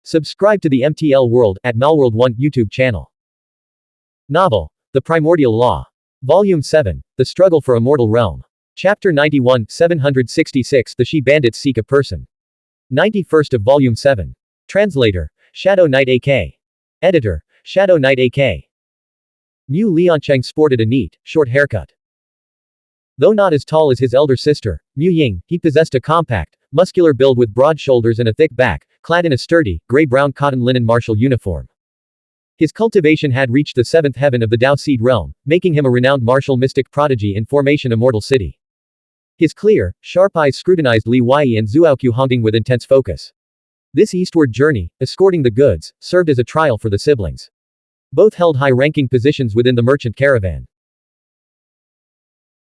Subscribe to the MTL World at Malworld 1 YouTube channel. Novel. The Primordial Law. Volume 7. The Struggle for Immortal Realm. Chapter 91, 766. The She-Bandits Seek a Person. 91st of Volume 7. Translator. Shadow Knight AK. Editor. Shadow Knight AK. Mu Liancheng sported a neat, short haircut. Though not as tall as his elder sister, Mu Ying, he possessed a compact, muscular build with broad shoulders and a thick back, clad in a sturdy, gray-brown cotton linen martial uniform. His cultivation had reached the seventh heaven of the Dao Seed realm, making him a renowned martial mystic prodigy in Formation Immortal City. His clear, sharp eyes scrutinized Li Weiyi and Xuanhuan with intense focus. This eastward journey, escorting the goods, served as a trial for the siblings. Both held high-ranking positions within the merchant caravan.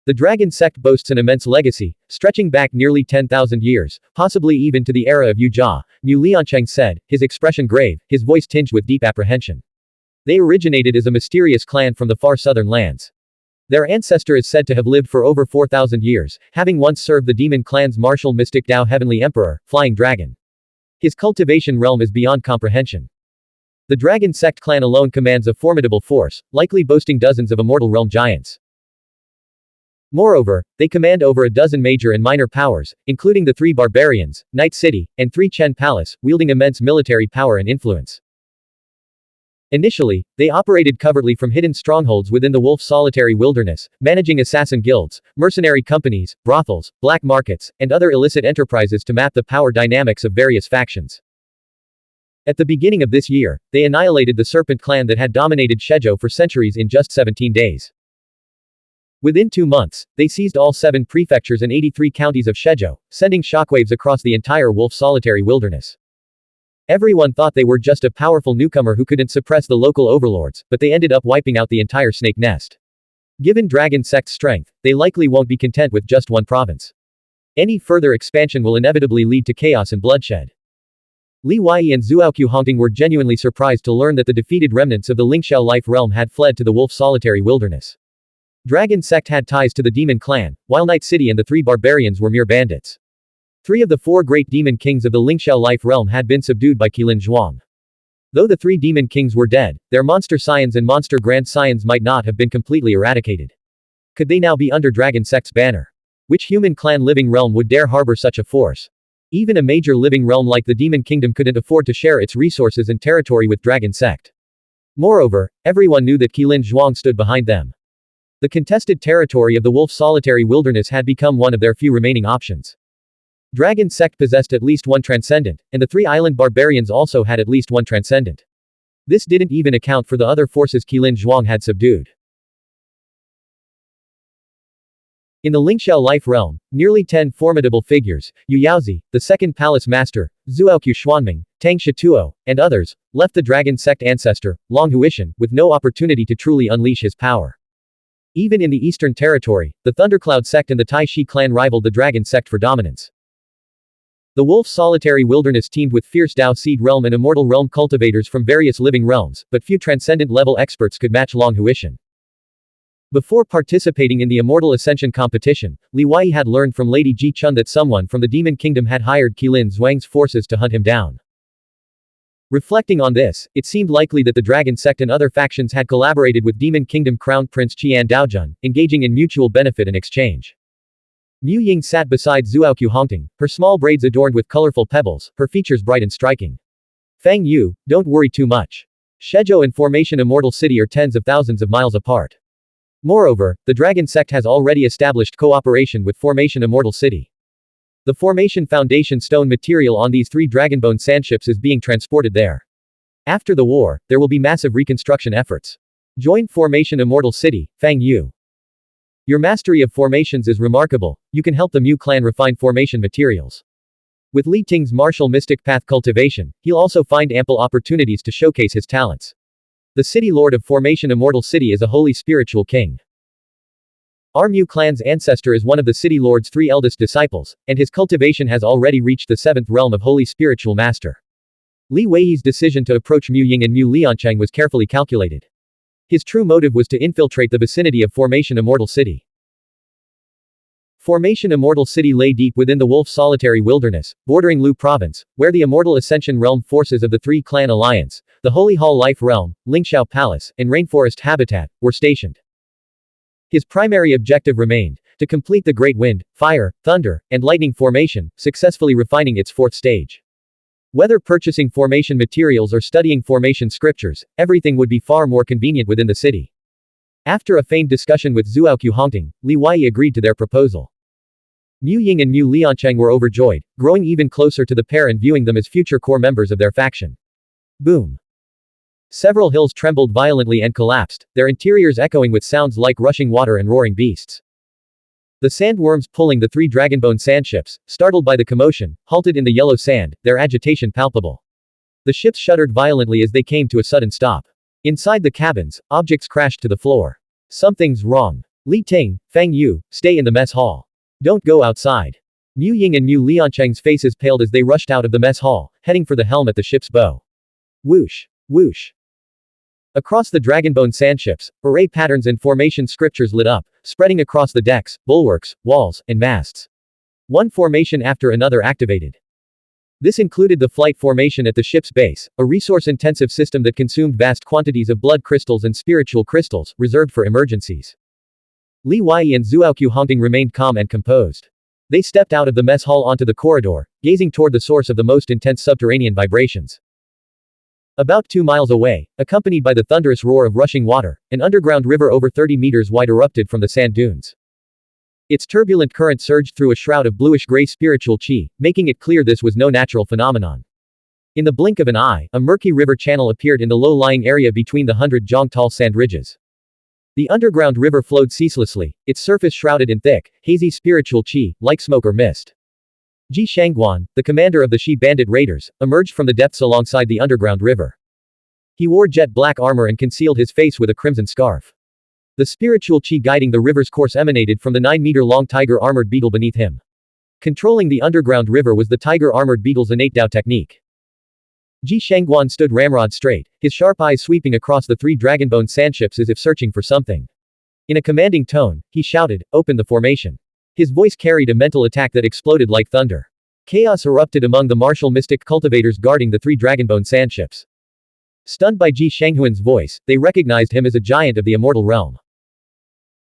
The dragon sect boasts an immense legacy, stretching back nearly 10,000 years, possibly even to the era of Yujia, Mu Liancheng said, his expression grave, his voice tinged with deep apprehension. They originated as a mysterious clan from the far southern lands. Their ancestor is said to have lived for over 4,000 years, having once served the demon clan's martial mystic Dao Heavenly Emperor, Flying Dragon. His cultivation realm is beyond comprehension. The dragon sect clan alone commands a formidable force, likely boasting dozens of immortal realm giants. Moreover, they command over a dozen major and minor powers, including the 3 barbarians, Night City, and 3 Chen Palace, wielding immense military power and influence. Initially, they operated covertly from hidden strongholds within the Wolf Solitary Wilderness, managing assassin guilds, mercenary companies, brothels, black markets, and other illicit enterprises to map the power dynamics of various factions. At the beginning of this year, they annihilated the Serpent clan that had dominated Shenzhou for centuries in just 17 days. Within 2 months, they seized all 7 prefectures and 83 counties of Shenzhou, sending shockwaves across the entire Wolf Solitary Wilderness. Everyone thought they were just a powerful newcomer who couldn't suppress the local overlords, but they ended up wiping out the entire snake nest. Given Dragon Sect's strength, they likely won't be content with just one province. Any further expansion will inevitably lead to chaos and bloodshed. Li Weiyi and Xuanhuan were genuinely surprised to learn that the defeated remnants of the Lingxiao Life Realm had fled to the Wolf Solitary Wilderness. Dragon Sect had ties to the Demon Clan, while Night City and the 3 barbarians were mere bandits. 3 of the 4 great demon kings of the Lingxiao Life Realm had been subdued by Qilin Zhuang. Though the 3 demon kings were dead, their monster scions and monster grand scions might not have been completely eradicated. Could they now be under Dragon Sect's banner? Which human clan living realm would dare harbor such a force? Even a major living realm like the Demon Kingdom couldn't afford to share its resources and territory with Dragon Sect. Moreover, everyone knew that Qilin Zhuang stood behind them. The contested territory of the Wolf Solitary Wilderness had become one of their few remaining options. Dragon Sect possessed at least 1 transcendent, and the 3 island barbarians also had at least 1 transcendent. This didn't even account for the other forces Qilin Zhuang had subdued. In the Lingxiao Life Realm, nearly 10 formidable figures, Yu Yaozi, the second palace master, Xuanming, Tang Shituo, and others, left the Dragon Sect ancestor, Long Huishan, with no opportunity to truly unleash his power. Even in the Eastern Territory, the Thundercloud Sect and the Tai Shi clan rivaled the Dragon Sect for dominance. The Wolf Solitary Wilderness teamed with fierce Dao Seed Realm and Immortal Realm cultivators from various living realms, but few transcendent-level experts could match Long Huishan. Before participating in the Immortal Ascension competition, Li Weiyi had learned from Lady Ji Chun that someone from the Demon Kingdom had hired Qilin Zhuang's forces to hunt him down. Reflecting on this, it seemed likely that the Dragon Sect and other factions had collaborated with Demon Kingdom Crown Prince Qian Daojun, engaging in mutual benefit and exchange. Mu Ying sat beside Xuanhuan, her small braids adorned with colorful pebbles, her features bright and striking. Fang Yu, don't worry too much. Shenzhou and Formation Immortal City are tens of thousands of miles apart. Moreover, the Dragon Sect has already established cooperation with Formation Immortal City. The Formation Foundation stone material on these 3 Dragonbone sandships is being transported there. After the war, there will be massive reconstruction efforts. Join Formation Immortal City, Fang Yu. Your mastery of formations is remarkable, you can help the Mu clan refine formation materials. With Li Ting's martial mystic path cultivation, he'll also find ample opportunities to showcase his talents. The City Lord of Formation Immortal City is a holy spiritual king. Our Mu clan's ancestor is one of the City Lord's 3 eldest disciples, and his cultivation has already reached the 7th realm of Holy Spiritual Master. Li Weiyi's decision to approach Mu Ying and Mu Liancheng was carefully calculated. His true motive was to infiltrate the vicinity of Formation Immortal City. Formation Immortal City lay deep within the Wolf Solitary Wilderness, bordering Lu Province, where the Immortal Ascension Realm forces of the Three-Clan Alliance, the Holy Hall Life Realm, Lingxiao Palace, and Rainforest Habitat, were stationed. His primary objective remained to complete the Great Wind, Fire, Thunder, and Lightning formation, successfully refining its fourth stage. Whether purchasing formation materials or studying formation scriptures, everything would be far more convenient within the city. After a feigned discussion with Zhuoqiu Hongting, Li Wei agreed to their proposal. Mu Ying and Mu Liancheng were overjoyed, growing even closer to the pair and viewing them as future core members of their faction. Boom. Several hills trembled violently and collapsed, their interiors echoing with sounds like rushing water and roaring beasts. The sandworms pulling the 3 dragonbone sandships, startled by the commotion, halted in the yellow sand, their agitation palpable. The ships shuddered violently as they came to a sudden stop. Inside the cabins, objects crashed to the floor. Something's wrong. Li Ting, Feng Yu, stay in the mess hall. Don't go outside. Mu Ying and Mu Liancheng's faces paled as they rushed out of the mess hall, heading for the helm at the ship's bow. Whoosh. Whoosh. Across the dragonbone sandships, array patterns and formation scriptures lit up, spreading across the decks, bulwarks, walls, and masts. One formation after another activated. This included the flight formation at the ship's base, a resource-intensive system that consumed vast quantities of blood crystals and spiritual crystals, reserved for emergencies. Li Wei and Zhuoqiu Hongting remained calm and composed. They stepped out of the mess hall onto the corridor, gazing toward the source of the most intense subterranean vibrations. About 2 miles away, accompanied by the thunderous roar of rushing water, an underground river over 30 meters wide erupted from the sand dunes. Its turbulent current surged through a shroud of bluish-gray spiritual qi, making it clear this was no natural phenomenon. In the blink of an eye, a murky river channel appeared in the low-lying area between the 100-jong-tall sand ridges. The underground river flowed ceaselessly, its surface shrouded in thick, hazy spiritual qi, like smoke or mist. Xuanhuan, the commander of the Shi bandit raiders, emerged from the depths alongside the underground river. He wore jet-black armor and concealed his face with a crimson scarf. The spiritual qi guiding the river's course emanated from the 9-meter-long tiger-armored beetle beneath him. Controlling the underground river was the tiger-armored beetle's innate Dao technique. Xuanhuan stood ramrod straight, his sharp eyes sweeping across the 3 dragonbone sandships as if searching for something. In a commanding tone, he shouted, "Open the formation." His voice carried a mental attack that exploded like thunder. Chaos erupted among the martial mystic cultivators guarding the 3 dragonbone sandships. Stunned by Xuanhuan's voice, they recognized him as a giant of the immortal realm.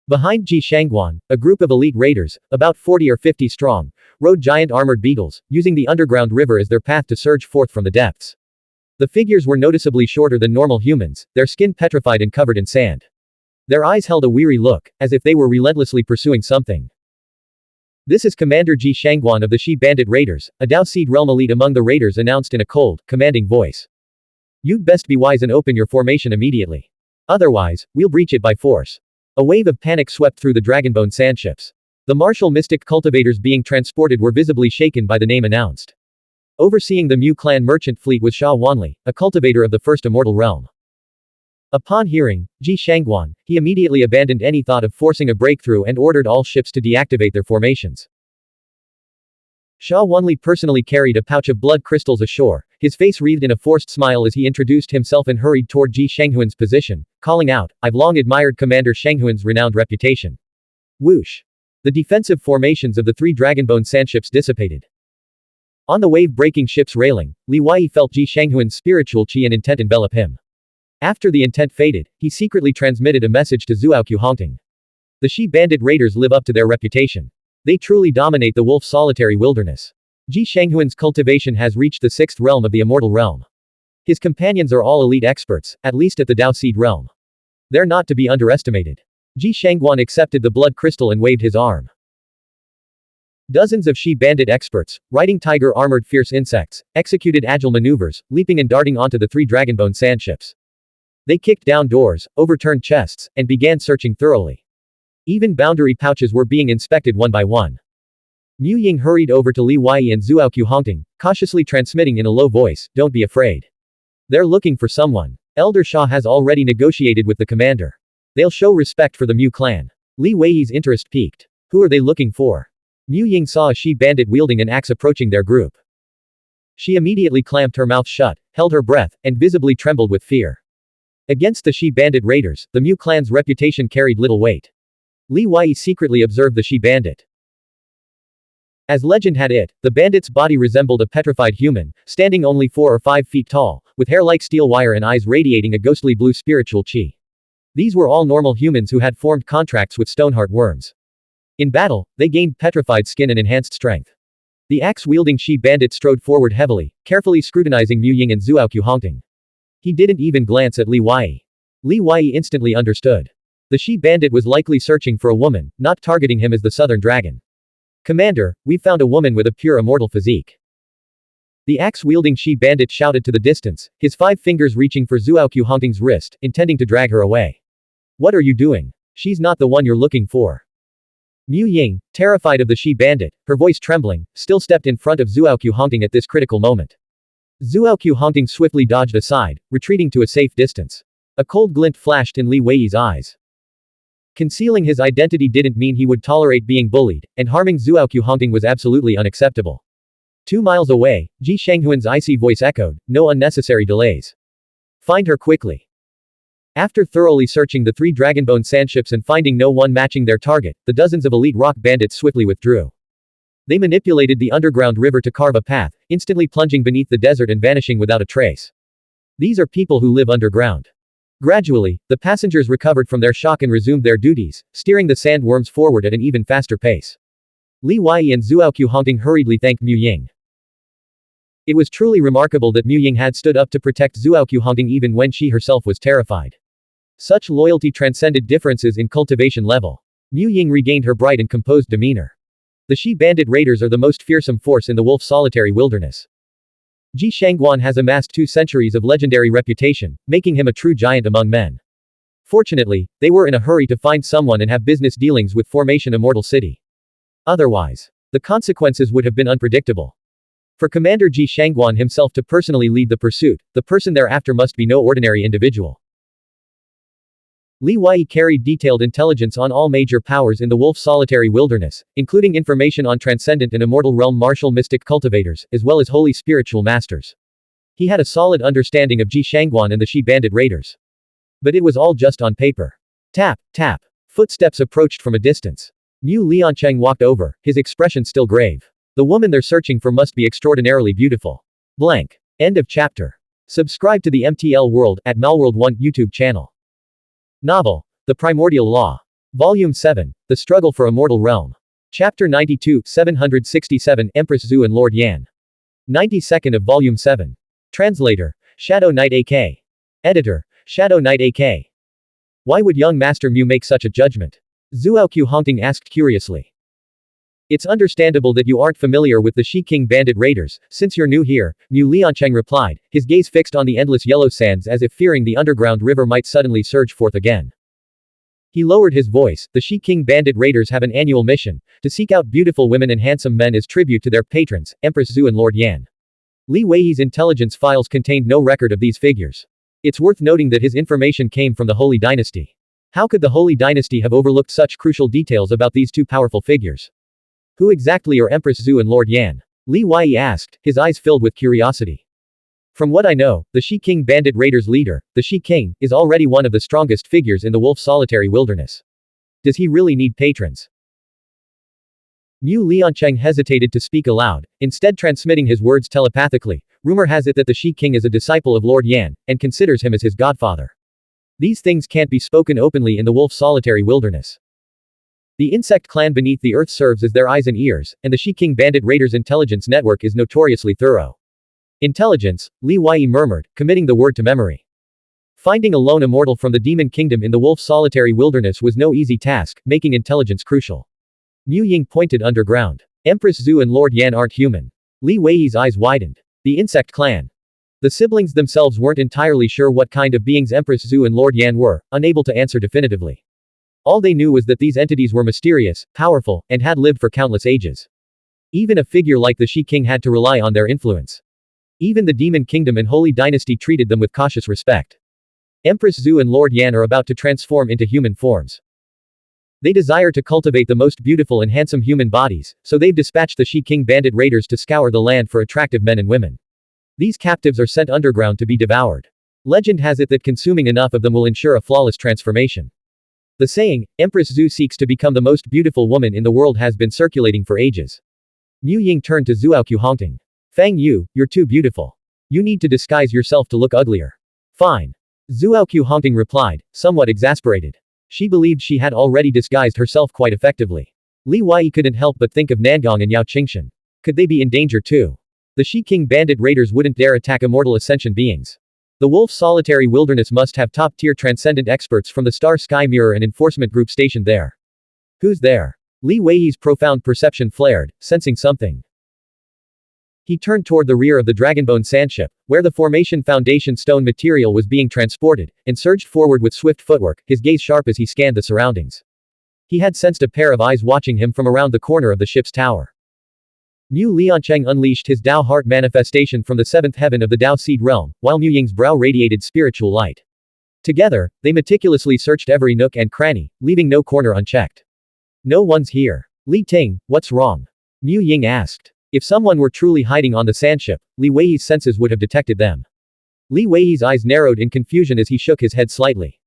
Behind Xuanhuan, a group of elite raiders, about 40 or 50 strong, rode giant armored beetles, using the underground river as their path to surge forth from the depths. The figures were noticeably shorter than normal humans, their skin petrified and covered in sand. Their eyes held a weary look, as if they were relentlessly pursuing something. "This is Commander Xuanhuan of the Shi Bandit Raiders," a Dao Seed Realm elite among the raiders announced in a cold, commanding voice. "You'd best be wise and open your formation immediately. Otherwise, we'll breach it by force." A wave of panic swept through the dragonbone sandships. The martial mystic cultivators being transported were visibly shaken by the name announced. Overseeing the Mu clan merchant fleet was Xuanhuan, a cultivator of the first immortal realm. Upon hearing Xuanhuan, he immediately abandoned any thought of forcing a breakthrough and ordered all ships to deactivate their formations. Xuanhuan personally carried a pouch of blood crystals ashore, his face wreathed in a forced smile as he introduced himself and hurried toward Xuanhuan's position, calling out, "I've long admired Commander Xuanhuan's renowned reputation." Whoosh. The defensive formations of the 3 dragonbone sandships dissipated. On the wave-breaking ship's railing, Li Wei felt Xuanhuan's spiritual qi and intent envelop him. After the intent faded, he secretly transmitted a message to Zhuoqiu Hongting. The Shi bandit raiders live up to their reputation. They truly dominate the wolf solitary wilderness. Xuanhuan's cultivation has reached the 6th realm of the immortal realm. His companions are all elite experts, at least at the Dao Seed realm. They're not to be underestimated. Xuanhuan accepted the blood crystal and waved his arm. Dozens of Shi bandit experts, riding tiger-armored fierce insects, executed agile maneuvers, leaping and darting onto the 3 dragonbone sandships. They kicked down doors, overturned chests, and began searching thoroughly. Even boundary pouches were being inspected one by one. Mu Ying hurried over to Li Wei and Zhuoqiu Hongting, cautiously transmitting in a low voice, "Don't be afraid. They're looking for someone. Elder Shah has already negotiated with the commander. They'll show respect for the Mu clan." Li Wei's interest peaked. Who are they looking for? Mu Ying saw a Shi bandit wielding an axe approaching their group. She immediately clamped her mouth shut, held her breath, and visibly trembled with fear. Against the Shi bandit raiders, the Mu clan's reputation carried little weight. Li Wei secretly observed the Shi bandit. As legend had it, the bandit's body resembled a petrified human, standing only 4 or 5 feet tall, with hair like steel wire and eyes radiating a ghostly blue spiritual chi. These were all normal humans who had formed contracts with Stoneheart worms. In battle, they gained petrified skin and enhanced strength. The axe-wielding Shi bandit strode forward heavily, carefully scrutinizing Mu Ying and Zuao Hongting. He didn't even glance at Li Wei. Li Wei instantly understood. The Shi bandit was likely searching for a woman, not targeting him as the Southern Dragon. Commander, we've found a woman with a pure immortal physique. The axe-wielding Shi bandit shouted to the distance, his 5 fingers reaching for Zuao Hongting's wrist, intending to drag her away. What are you doing? She's not the one you're looking for. Mu Ying, terrified of the Shi bandit, her voice trembling, still stepped in front of Zuao Hongting at this critical moment. Zuao Hongting swiftly dodged aside, retreating to a safe distance. A cold glint flashed in Li Wei's eyes. Concealing his identity didn't mean he would tolerate being bullied, and harming Zuao Hongting was absolutely unacceptable. 2 miles away, Ji Shenghuan's icy voice echoed, no unnecessary delays. Find her quickly. After thoroughly searching the 3 Dragonbone sandships and finding no one matching their target, the dozens of elite rock bandits swiftly withdrew. They manipulated the underground river to carve a path, instantly plunging beneath the desert and vanishing without a trace. These are people who live underground. Gradually, the passengers recovered from their shock and resumed their duties, steering the sandworms forward at an even faster pace. Li Wei and Zuao Hongting hurriedly thanked Mu Ying. It was truly remarkable that Mu Ying had stood up to protect Zuao Hongting even when she herself was terrified. Such loyalty transcended differences in cultivation level. Mu Ying regained her bright and composed demeanor. The Shi bandit raiders are the most fearsome force in the wolf solitary wilderness. Ji Xuanhuan has amassed 2 centuries of legendary reputation, making him a true giant among men. Fortunately, they were in a hurry to find someone and have business dealings with Formation Immortal City. Otherwise, the consequences would have been unpredictable. For Commander Ji Xuanhuan himself to personally lead the pursuit, the person thereafter must be no ordinary individual. Li Wei carried detailed intelligence on all major powers in the wolf solitary wilderness, including information on transcendent and immortal realm martial mystic cultivators, as well as holy spiritual masters. He had a solid understanding of Ji Xuanhuan and the Shi bandit raiders. But it was all just on paper. Tap, tap. Footsteps approached from a distance. Mu Liancheng walked over, his expression still grave. The woman they're searching for must be extraordinarily beautiful. Blank. End of chapter. Subscribe to the MTL World at Malworld 1 YouTube channel. Novel. The Primordial Law. Volume 7. The Struggle for Immortal Realm. Chapter 92, 767 Empress Zhu and Lord Yan. 92nd of Volume 7. Translator. Shadow Knight AK. Editor. Shadow Knight AK. Why would young Master Mu make such a judgment? Zuao Hongting asked curiously. It's understandable that you aren't familiar with the Shi King bandit raiders, since you're new here, Mu Liancheng replied, his gaze fixed on the endless yellow sands as if fearing the underground river might suddenly surge forth again. He lowered his voice, the Shi King bandit raiders have an annual mission, to seek out beautiful women and handsome men as tribute to their patrons, Empress Zhu and Lord Yan. Li Wei's intelligence files contained no record of these figures. It's worth noting that his information came from the Holy Dynasty. How could the Holy Dynasty have overlooked such crucial details about these 2 powerful figures? Who exactly are Empress Zhu and Lord Yan? Li Wei asked, his eyes filled with curiosity. From what I know, the Shi King bandit raiders leader, the Shi King, is already one of the strongest figures in the wolf solitary wilderness. Does he really need patrons? Mu Liancheng hesitated to speak aloud, instead transmitting his words telepathically. Rumor has it that the Shi King is a disciple of Lord Yan, and considers him as his godfather. These things can't be spoken openly in the wolf solitary wilderness. The insect clan beneath the earth serves as their eyes and ears, and the Shi King bandit raiders' intelligence network is notoriously thorough. Intelligence, Li Wei murmured, committing the word to memory. Finding a lone immortal from the demon kingdom in the wolf solitary wilderness was no easy task, making intelligence crucial. Mu Ying pointed underground. Empress Zhu and Lord Yan aren't human. Li Wei's eyes widened. The insect clan. The siblings themselves weren't entirely sure what kind of beings Empress Zhu and Lord Yan were, unable to answer definitively. All they knew was that these entities were mysterious, powerful, and had lived for countless ages. Even a figure like the Shi King had to rely on their influence. Even the Demon Kingdom and Holy Dynasty treated them with cautious respect. Empress Zhu and Lord Yan are about to transform into human forms. They desire to cultivate the most beautiful and handsome human bodies, so they've dispatched the Shi King bandit raiders to scour the land for attractive men and women. These captives are sent underground to be devoured. Legend has it that consuming enough of them will ensure a flawless transformation. The saying, Empress Zhu seeks to become the most beautiful woman in the world has been circulating for ages. Mu Ying turned to Zuoqiu Hongting. Fang Yu, you're too beautiful. You need to disguise yourself to look uglier. Fine. Zuoqiu Hongting replied, somewhat exasperated. She believed she had already disguised herself quite effectively. Li Wei couldn't help but think of Nangong and Yao Qingshan. Could they be in danger too? The Shi King bandit raiders wouldn't dare attack immortal ascension beings. The Wolf Solitary Wilderness must have top-tier transcendent experts from the Star Sky Mirror and Enforcement Group stationed there. Who's there? Li Wei's profound perception flared, sensing something. He turned toward the rear of the Dragonbone sandship, where the formation foundation stone material was being transported, and surged forward with swift footwork, his gaze sharp as he scanned the surroundings. He had sensed a pair of eyes watching him from around the corner of the ship's tower. Mu Liancheng unleashed his Dao heart manifestation from the seventh heaven of the Dao seed realm, while Mu Ying's brow radiated spiritual light. Together, they meticulously searched every nook and cranny, leaving no corner unchecked. No one's here. Li Ting, what's wrong? Mu Ying asked. If someone were truly hiding on the sandship, Li Wei's senses would have detected them. Li Wei's eyes narrowed in confusion as he shook his head slightly.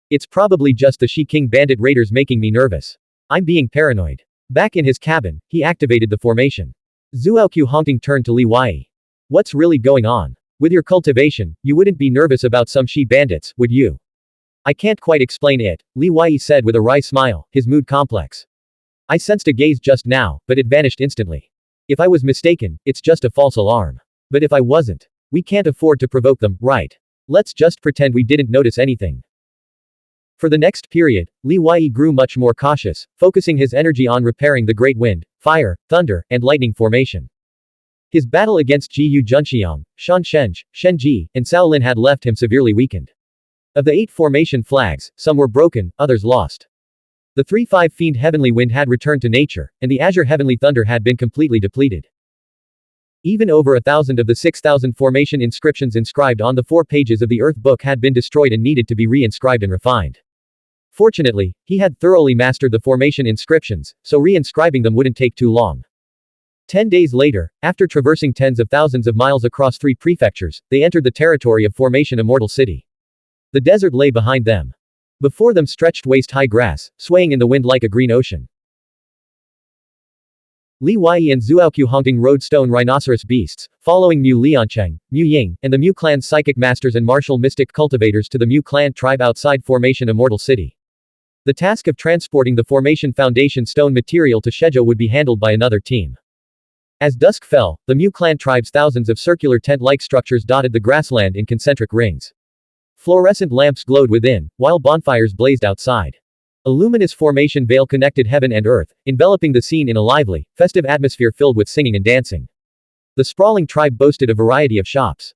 It's probably just the Shi King bandit raiders making me nervous. I'm being paranoid. Back in his cabin, he activated the formation. Zuoqiu Hongting turned to Li Wei. What's really going on? With your cultivation, you wouldn't be nervous about some Shi bandits, would you? I can't quite explain it, Li Wei said with a wry smile, his mood complex. I sensed a gaze just now, but it vanished instantly. If I was mistaken, it's just a false alarm. But if I wasn't, we can't afford to provoke them, right? Let's just pretend we didn't notice anything. For the next period, Li Wei grew much more cautious, focusing his energy on repairing the great wind, fire, thunder, and lightning formation. His battle against Jiyu Junxiang, Shan Shenge, Shen Ji, and Cao Lin had left him severely weakened. Of the 8 formation flags, some were broken, others lost. The 3-5 Fiend Heavenly Wind had returned to nature, and the Azure Heavenly Thunder had been completely depleted. Even over 1,000 of the 6,000 formation inscriptions inscribed on the 4 pages of the Earth Book had been destroyed and needed to be re-inscribed and refined. Fortunately, he had thoroughly mastered the formation inscriptions, so re-inscribing them wouldn't take too long. 10 days later, after traversing tens of thousands of miles across 3 prefectures, they entered the territory of Formation Immortal City. The desert lay behind them. Before them stretched waist-high grass, swaying in the wind like a green ocean. Li Wei and Zuoqiu Hongting rode stone rhinoceros beasts, following Mu Liancheng, Mu Ying, and the Mu clan's psychic masters and martial mystic cultivators to the Mu clan tribe outside Formation Immortal City. The task of transporting the Formation Foundation stone material to Shenzhou would be handled by another team. As dusk fell, the Mu clan tribe's thousands of circular tent-like structures dotted the grassland in concentric rings. Fluorescent lamps glowed within, while bonfires blazed outside. A luminous formation veil connected heaven and earth, enveloping the scene in a lively, festive atmosphere filled with singing and dancing. The sprawling tribe boasted a variety of shops.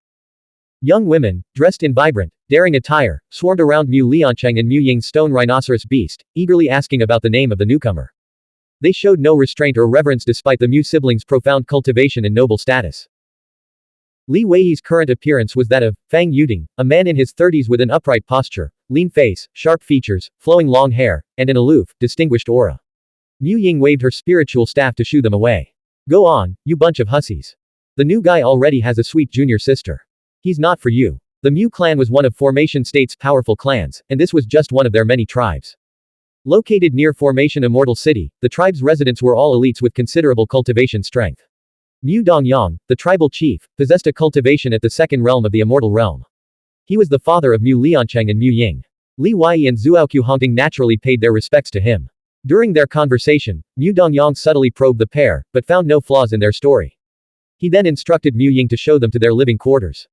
Young women, dressed in vibrant, daring attire, swarmed around Mu Liancheng and Mu Ying's stone rhinoceros beast, eagerly asking about the name of the newcomer. They showed no restraint or reverence despite the Mu siblings' profound cultivation and noble status. Li Wei's current appearance was that of Fang Yuting, a man in his 30s with an upright posture, lean face, sharp features, flowing long hair, and an aloof, distinguished aura. Mu Ying waved her spiritual staff to shoo them away. Go on, you bunch of hussies. The new guy already has a sweet junior sister. He's not for you. The Mu clan was one of Formation State's powerful clans, and this was just one of their many tribes. Located near Formation Immortal City, the tribe's residents were all elites with considerable cultivation strength. Mu Dongyang, the tribal chief, possessed a cultivation at the second realm of the Immortal Realm. He was the father of Mu Liancheng and Mu Ying. Li Wei and Zuoqiu Hongting naturally paid their respects to him. During their conversation, Mu Dongyang subtly probed the pair, but found no flaws in their story. He then instructed Mu Ying to show them to their living quarters.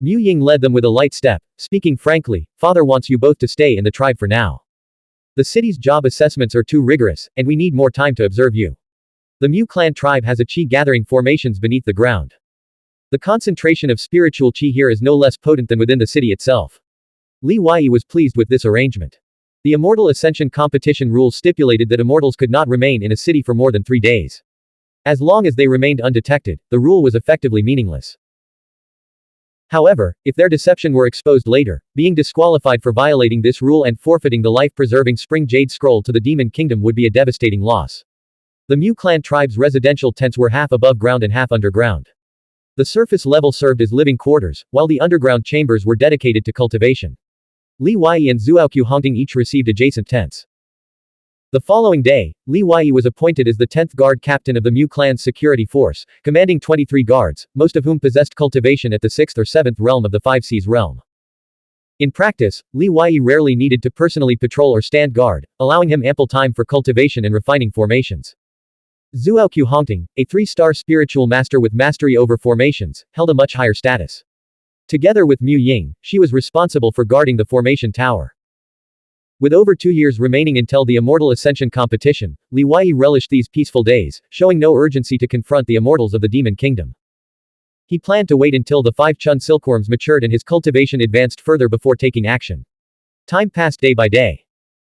Mu Ying led them with a light step, speaking frankly, "Father wants you both to stay in the tribe for now. The city's job assessments are too rigorous, and we need more time to observe you. The Mu clan tribe has a qi gathering formations beneath the ground. The concentration of spiritual qi here is no less potent than within the city itself." Li Wei was pleased with this arrangement. The Immortal Ascension competition rules stipulated that immortals could not remain in a city for more than 3 days. As long as they remained undetected, the rule was effectively meaningless. However, if their deception were exposed later, being disqualified for violating this rule and forfeiting the life-preserving Spring Jade Scroll to the Demon Kingdom would be a devastating loss. The Mu clan tribe's residential tents were half above ground and half underground. The surface level served as living quarters, while the underground chambers were dedicated to cultivation. Li Wei and Zuoqiu Hongting each received adjacent tents. The following day, Li Wei was appointed as the 10th Guard Captain of the Mu clan's security force, commanding 23 guards, most of whom possessed cultivation at the 6th or 7th realm of the Five Seas realm. In practice, Li Wei rarely needed to personally patrol or stand guard, allowing him ample time for cultivation and refining formations. Xuanhuan, a 3-star spiritual master with mastery over formations, held a much higher status. Together with Mu Ying, she was responsible for guarding the formation tower. With over 2 years remaining until the Immortal Ascension competition, Li Wei relished these peaceful days, showing no urgency to confront the immortals of the Demon Kingdom. He planned to wait until the 5 Chun silkworms matured and his cultivation advanced further before taking action. Time passed day by day.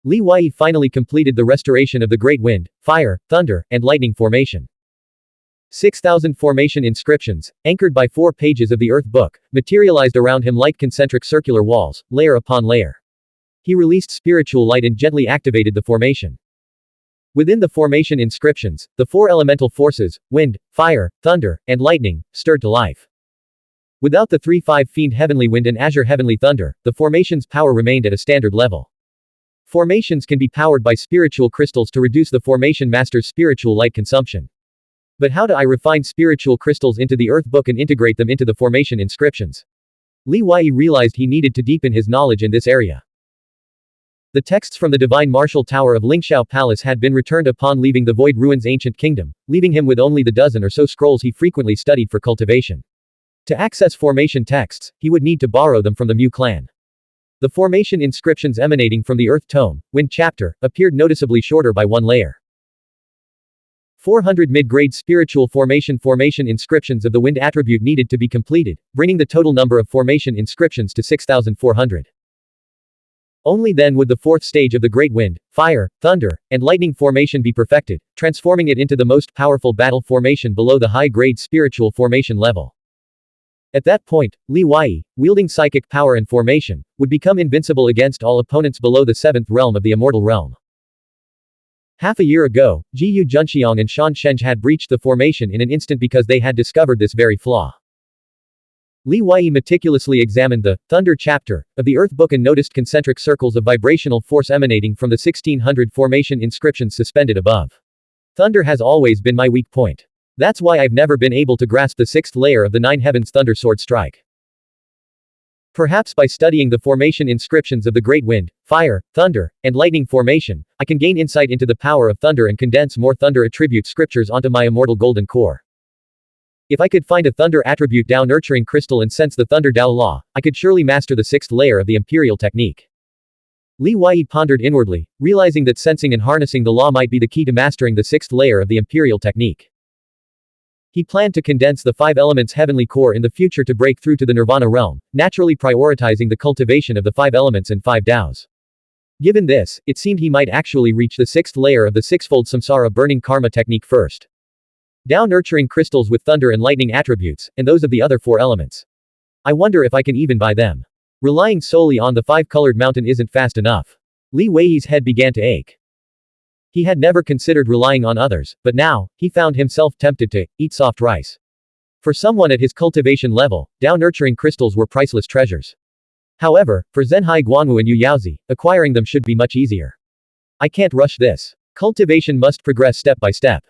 Li Wei finally completed the restoration of the Great Wind, Fire, Thunder, and Lightning formation. 6,000 formation inscriptions, anchored by 4 pages of the Earth Book, materialized around him like concentric circular walls, layer upon layer. He released spiritual light and gently activated the formation. Within the formation inscriptions, the 4 elemental forces, wind, fire, thunder, and lightning, stirred to life. Without the 3-5 fiend heavenly wind and azure heavenly thunder, the formation's power remained at a standard level. Formations can be powered by spiritual crystals to reduce the formation master's spiritual light consumption. But how do I refine spiritual crystals into the Earth Book and integrate them into the formation inscriptions? Li Wei realized he needed to deepen his knowledge in this area. The texts from the Divine Martial Tower of Lingxiao Palace had been returned upon leaving the Void Ruins Ancient Kingdom, leaving him with only the dozen or so scrolls he frequently studied for cultivation. To access formation texts, he would need to borrow them from the Mu clan. The formation inscriptions emanating from the Earth Tome, Wind chapter, appeared noticeably shorter by 1 layer. 400 mid-grade spiritual formation inscriptions of the Wind attribute needed to be completed, bringing the total number of formation inscriptions to 6,400. Only then would the 4th stage of the Great Wind, Fire, Thunder, and Lightning formation be perfected, transforming it into the most powerful battle formation below the high-grade spiritual formation level. At that point, Li Wei, wielding psychic power and formation, would become invincible against all opponents below the 7th realm of the Immortal Realm. Half a year ago, Jiyu Junxiang and Shan Sheng had breached the formation in an instant because they had discovered this very flaw. Li Wei meticulously examined the Thunder chapter of the Earth Book and noticed concentric circles of vibrational force emanating from the 1600 formation inscriptions suspended above. Thunder has always been my weak point. That's why I've never been able to grasp the 6th layer of the 9 Heavens Thunder Sword Strike. Perhaps by studying the formation inscriptions of the Great Wind, Fire, Thunder, and Lightning formation, I can gain insight into the power of thunder and condense more thunder attribute scriptures onto my immortal golden core. If I could find a thunder attribute Dao nurturing crystal and sense the thunder Dao law, I could surely master the 6th layer of the imperial technique. Li Wei pondered inwardly, realizing that sensing and harnessing the law might be the key to mastering the 6th layer of the imperial technique. He planned to condense the 5 elements heavenly core in the future to break through to the Nirvana realm, naturally prioritizing the cultivation of the 5 elements and 5 Daos. Given this, it seemed he might actually reach the 6th layer of the 6-fold samsara burning karma technique first. Dao nurturing crystals with thunder and lightning attributes, and those of the other 4 elements. I wonder if I can even buy them. Relying solely on the 5-colored mountain isn't fast enough. Li Wei's head began to ache. He had never considered relying on others, but now, he found himself tempted to eat soft rice. For someone at his cultivation level, Dao nurturing crystals were priceless treasures. However, for Zhenhai Guanwu and Yu Yaozi, acquiring them should be much easier. I can't rush this. Cultivation must progress step by step.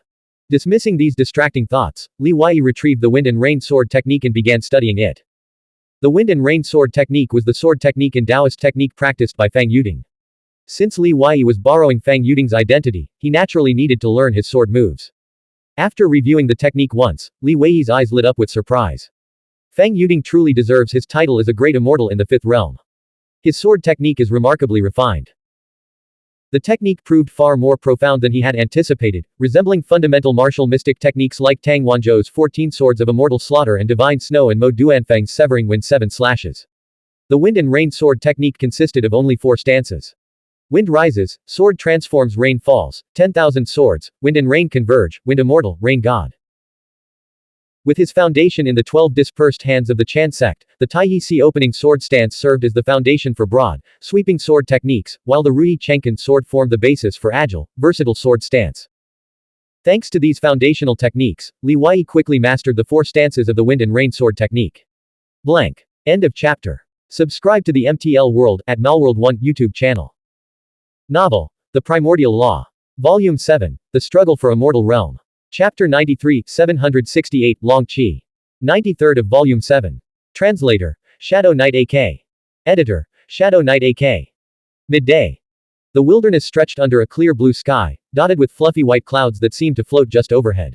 Dismissing these distracting thoughts, Li Wei retrieved the Wind and Rain Sword technique and began studying it. The Wind and Rain Sword technique was the sword technique and Taoist technique practiced by Fang Yuding. Since Li Wei was borrowing Fang Yuding's identity, he naturally needed to learn his sword moves. After reviewing the technique once, Li Wei's eyes lit up with surprise. Fang Yuding truly deserves his title as a great immortal in the 5th realm. His sword technique is remarkably refined. The technique proved far more profound than he had anticipated, resembling fundamental martial mystic techniques like Tang Wanzhou's 14 Swords of Immortal Slaughter and Divine Snow and Mo Duanfeng's Severing Wind 7 Slashes. The Wind and Rain Sword technique consisted of only 4 stanzas. Wind rises, sword transforms, rain falls, 10,000 swords, wind and rain converge, wind immortal, rain god. With his foundation in the 12 dispersed hands of the Chan sect, the Taiyi Si opening sword stance served as the foundation for broad, sweeping sword techniques, while the Ruyi Chenkan sword formed the basis for agile, versatile sword stance. Thanks to these foundational techniques, Li Wei quickly mastered the 4 stances of the Wind and Rain sword technique. Blank. End of chapter. Subscribe to the MTL World at Malworld 1 YouTube channel. Novel. The Primordial Law. Volume 7, The Struggle for Immortal Realm. Chapter 93, 768, Long Qi. 93rd of Volume 7. Translator, Shadow Knight AK. Editor, Shadow Knight AK. Midday. The wilderness stretched under a clear blue sky, dotted with fluffy white clouds that seemed to float just overhead.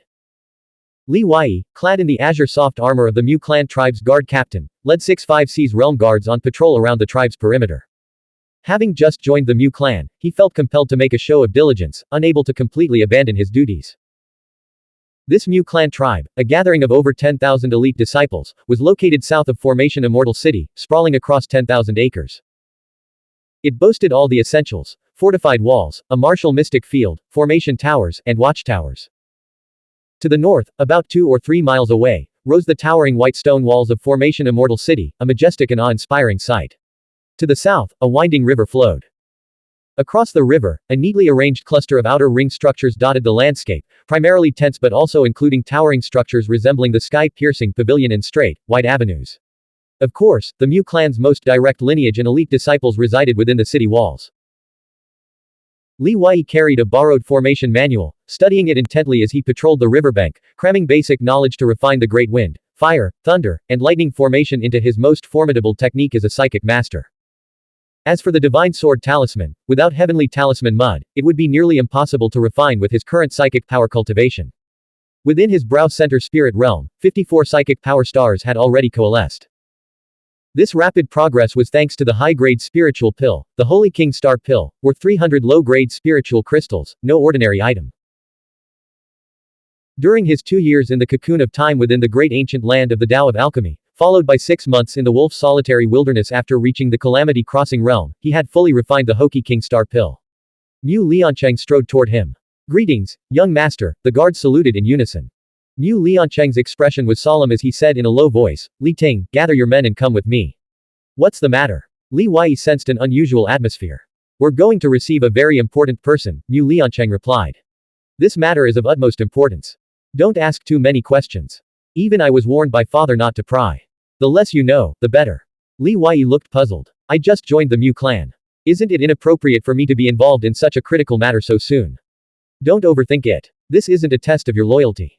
Li Wei, clad in the azure soft armor of the Mu clan tribe's guard captain, led 6-5C's realm guards on patrol around the tribe's perimeter. Having just joined the Mu clan, he felt compelled to make a show of diligence, unable to completely abandon his duties. This Mu clan tribe, a gathering of over 10,000 elite disciples, was located south of Formation Immortal City, sprawling across 10,000 acres. It boasted all the essentials: fortified walls, a martial mystic field, formation towers, and watchtowers. To the north, about 2 or 3 miles away, rose the towering white stone walls of Formation Immortal City, a majestic and awe-inspiring sight. To the south, a winding river flowed. Across the river, a neatly arranged cluster of outer ring structures dotted the landscape, primarily tents but also including towering structures resembling the sky-piercing pavilion and straight, wide avenues. Of course, the Mu clan's most direct lineage and elite disciples resided within the city walls. Li Wei carried a borrowed formation manual, studying it intently as he patrolled the riverbank, cramming basic knowledge to refine the great wind, fire, thunder, and lightning formation into his most formidable technique as a psychic master. As for the divine sword talisman, without heavenly talisman mud, it would be nearly impossible to refine with his current psychic power cultivation. Within his brow center spirit realm, 54 psychic power stars had already coalesced. This rapid progress was thanks to the high-grade spiritual pill, the Holy King Star Pill, worth 300 low-grade spiritual crystals, no ordinary item. During his 2 years in the cocoon of time within the great ancient land of the Tao of Alchemy, followed by 6 months in the wolf solitary wilderness after reaching the Calamity Crossing realm, he had fully refined the Holy King Star Pill. Mu Liancheng strode toward him. "Greetings, young master," the guards saluted in unison. Mu Liancheng's expression was solemn as he said in a low voice, "Li Ting, gather your men and come with me." "What's the matter?" Li Wei sensed an unusual atmosphere. "We're going to receive a very important person," Mu Liancheng replied. "This matter is of utmost importance. Don't ask too many questions. Even I was warned by father not to pry. The less you know, the better." Li Wei looked puzzled. "I just joined the Mu clan. Isn't it inappropriate for me to be involved in such a critical matter so soon? Don't overthink it. This isn't a test of your loyalty."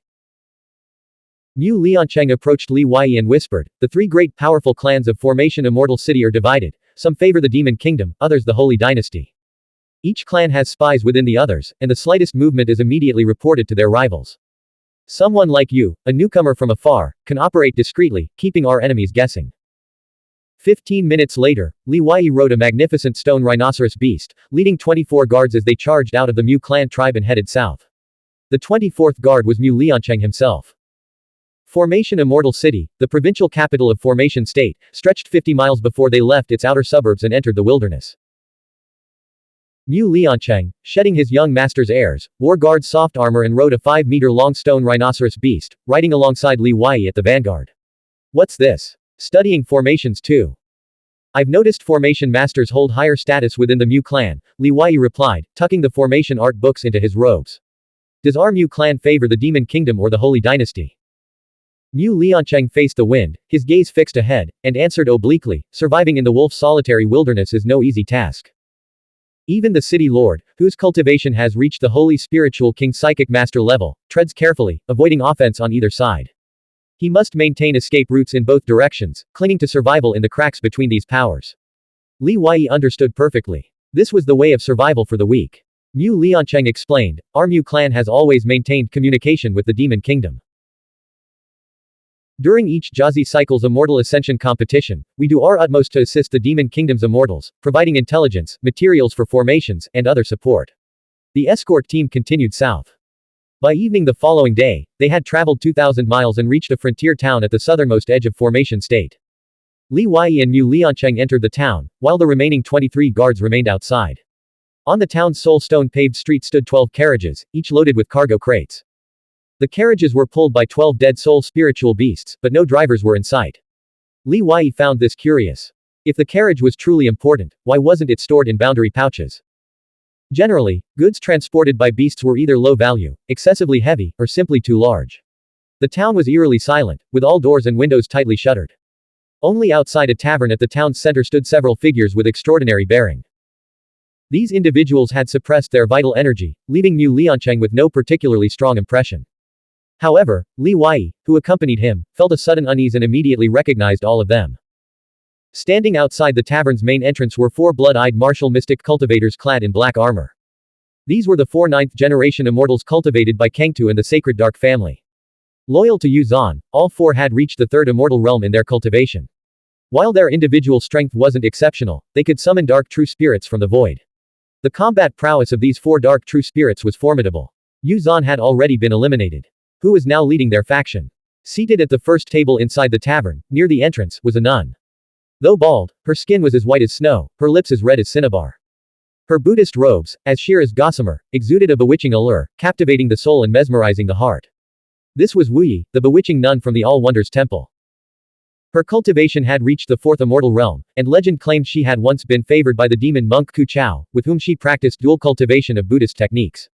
Mu Liancheng approached Li Wei and whispered, "The 3 great powerful clans of Formation Immortal City are divided. Some favor the Demon Kingdom, others the Holy Dynasty. Each clan has spies within the others, and the slightest movement is immediately reported to their rivals. Someone like you, a newcomer from afar, can operate discreetly, keeping our enemies guessing." 15 minutes later, Li Wei rode a magnificent stone rhinoceros beast, leading 24 guards as they charged out of the Mu clan tribe and headed south. The 24th guard was Mu Liancheng himself. Formation Immortal City, the provincial capital of Formation State, stretched 50 miles before they left its outer suburbs and entered the wilderness. Mu Liancheng, shedding his young master's airs, wore guard soft armor and rode a 5-meter-long stone rhinoceros beast, riding alongside Li Wei at the vanguard. "What's this? Studying formations too? I've noticed formation masters hold higher status within the Mu clan," Li Wei replied, tucking the formation art books into his robes. "Does our Mu clan favor the Demon Kingdom or the Holy Dynasty?" Mu Liancheng faced the wind, his gaze fixed ahead, and answered obliquely, "Surviving in the wolf solitary wilderness is no easy task. Even the city lord, whose cultivation has reached the holy spiritual king psychic master level, treads carefully, avoiding offense on either side. He must maintain escape routes in both directions, clinging to survival in the cracks between these powers." Li Wei understood perfectly. This was the way of survival for the weak. Mu Liancheng explained, "Our Mu clan has always maintained communication with the Demon Kingdom. During each Jiazi cycle's Immortal Ascension competition, we do our utmost to assist the Demon Kingdom's immortals, providing intelligence, materials for formations, and other support." The escort team continued south. By evening the following day, they had traveled 2,000 miles and reached a frontier town at the southernmost edge of Formation State. Li Wei and Mu Liancheng entered the town, while the remaining 23 guards remained outside. On the town's sole stone-paved street stood 12 carriages, each loaded with cargo crates. The carriages were pulled by 12 dead soul spiritual beasts, but no drivers were in sight. Li Wei found this curious. If the carriage was truly important, why wasn't it stored in boundary pouches? Generally, goods transported by beasts were either low value, excessively heavy, or simply too large. The town was eerily silent, with all doors and windows tightly shuttered. Only outside a tavern at the town's center stood several figures with extraordinary bearing. These individuals had suppressed their vital energy, leaving Mu Liancheng with no particularly strong impression. However, Li Wei, who accompanied him, felt a sudden unease and immediately recognized all of them. Standing outside the tavern's main entrance were four blood-eyed martial mystic cultivators clad in black armor. These were the four ninth-generation immortals cultivated by Kangtu and the Sacred Dark family. Loyal to Yuzan, all four had reached the third immortal realm in their cultivation. While their individual strength wasn't exceptional, they could summon dark true spirits from the void. The combat prowess of these four dark true spirits was formidable. Yuzan had already been eliminated. Who was now leading their faction? Seated at the first table inside the tavern, near the entrance, was a nun. Though bald, her skin was as white as snow, her lips as red as cinnabar. Her Buddhist robes, as sheer as gossamer, exuded a bewitching allure, captivating the soul and mesmerizing the heart. This was Wu Yi, the bewitching nun from the All Wonders Temple. Her cultivation had reached the fourth immortal realm, and legend claimed she had once been favored by the demon monk Ku Chao, with whom she practiced dual cultivation of Buddhist techniques.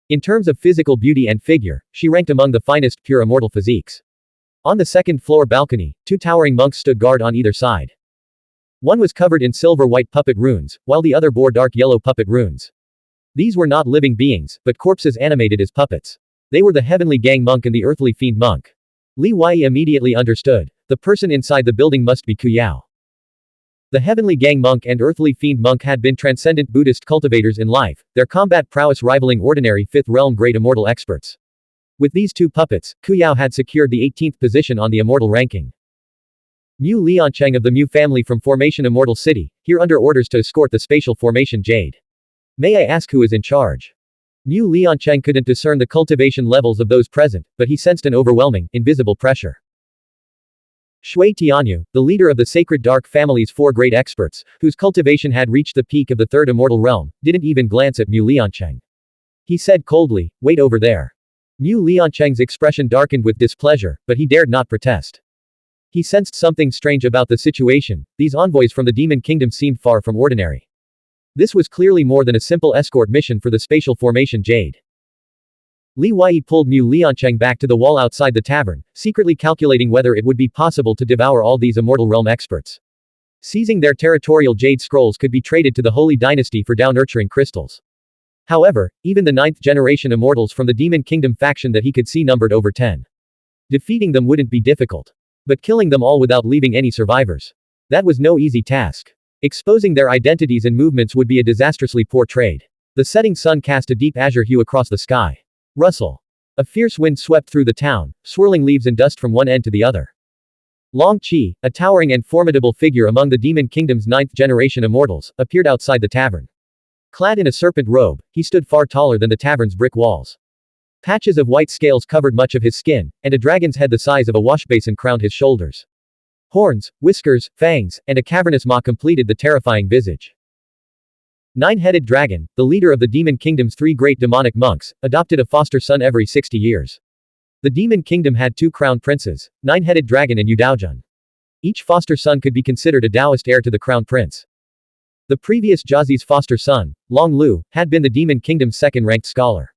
In terms of physical beauty and figure, she ranked among the finest pure immortal physiques. On the second-floor balcony, two towering monks stood guard on either side. One was covered in silver-white puppet runes, while the other bore dark yellow puppet runes. These were not living beings, but corpses animated as puppets. They were the heavenly gang monk and the earthly fiend monk. Li Wei immediately understood. The person inside the building must be Ku Yao. The heavenly gang monk and earthly fiend monk had been transcendent Buddhist cultivators in life, their combat prowess rivaling ordinary fifth realm great immortal experts. With these two puppets, Ku Yao had secured the 18th position on the immortal ranking. Mu Liancheng of the Mu family from Formation Immortal City, here under orders to escort the spatial formation Jade. May I ask who is in charge? Mu Liancheng couldn't discern the cultivation levels of those present, but he sensed an overwhelming, invisible pressure. Shui Tianyu, the leader of the Sacred Dark family's four great experts, whose cultivation had reached the peak of the third immortal realm, didn't even glance at Mu Liancheng. He said coldly, "Wait over there." Mu Liancheng's expression darkened with displeasure, but he dared not protest. He sensed something strange about the situation. These envoys from the Demon Kingdom seemed far from ordinary. This was clearly more than a simple escort mission for the spatial formation Jade. Li Wei pulled Mu Liancheng back to the wall outside the tavern, secretly calculating whether it would be possible to devour all these immortal realm experts. Seizing their territorial jade scrolls could be traded to the Holy Dynasty for Dao-nurturing crystals. However, even the ninth-generation immortals from the Demon Kingdom faction that he could see numbered over 10. Defeating them wouldn't be difficult. But killing them all without leaving any survivors. That was no easy task. Exposing their identities and movements would be a disastrously poor trade. The setting sun cast a deep azure hue across the sky. Rustle. A fierce wind swept through the town, swirling leaves and dust from one end to the other. Long Qi, a towering and formidable figure among the Demon Kingdom's ninth-generation immortals, appeared outside the tavern. Clad in a serpent robe, he stood far taller than the tavern's brick walls. Patches of white scales covered much of his skin, and a dragon's head the size of a washbasin crowned his shoulders. Horns, whiskers, fangs, and a cavernous maw completed the terrifying visage. Nine-headed dragon, the leader of the Demon Kingdom's three great demonic monks, adopted a foster son every 60 years. The Demon Kingdom had two crown princes, Nine-headed dragon and Yu Daojun. Each foster son could be considered a Taoist heir to the crown prince. The previous Jiazi's foster son, Long Lu, had been the Demon Kingdom's second-ranked scholar.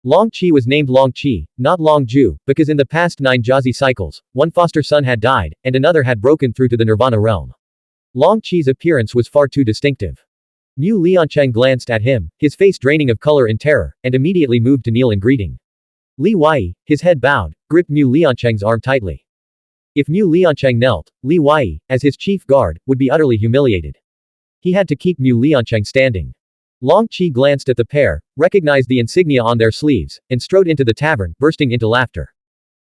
Long Qi was named Long Qi, not Long Ju, because in the past 9 Jiazi cycles, one foster son had died, and another had broken through to the Nirvana realm. Long Qi's appearance was far too distinctive. Mu Liancheng glanced at him, his face draining of color in terror, and immediately moved to kneel in greeting. Li Wei, his head bowed, gripped Mu Liancheng's arm tightly. If Mu Liancheng knelt, Li Wei, as his chief guard, would be utterly humiliated. He had to keep Mu Liancheng standing. Long Qi glanced at the pair, recognized the insignia on their sleeves, and strode into the tavern, bursting into laughter.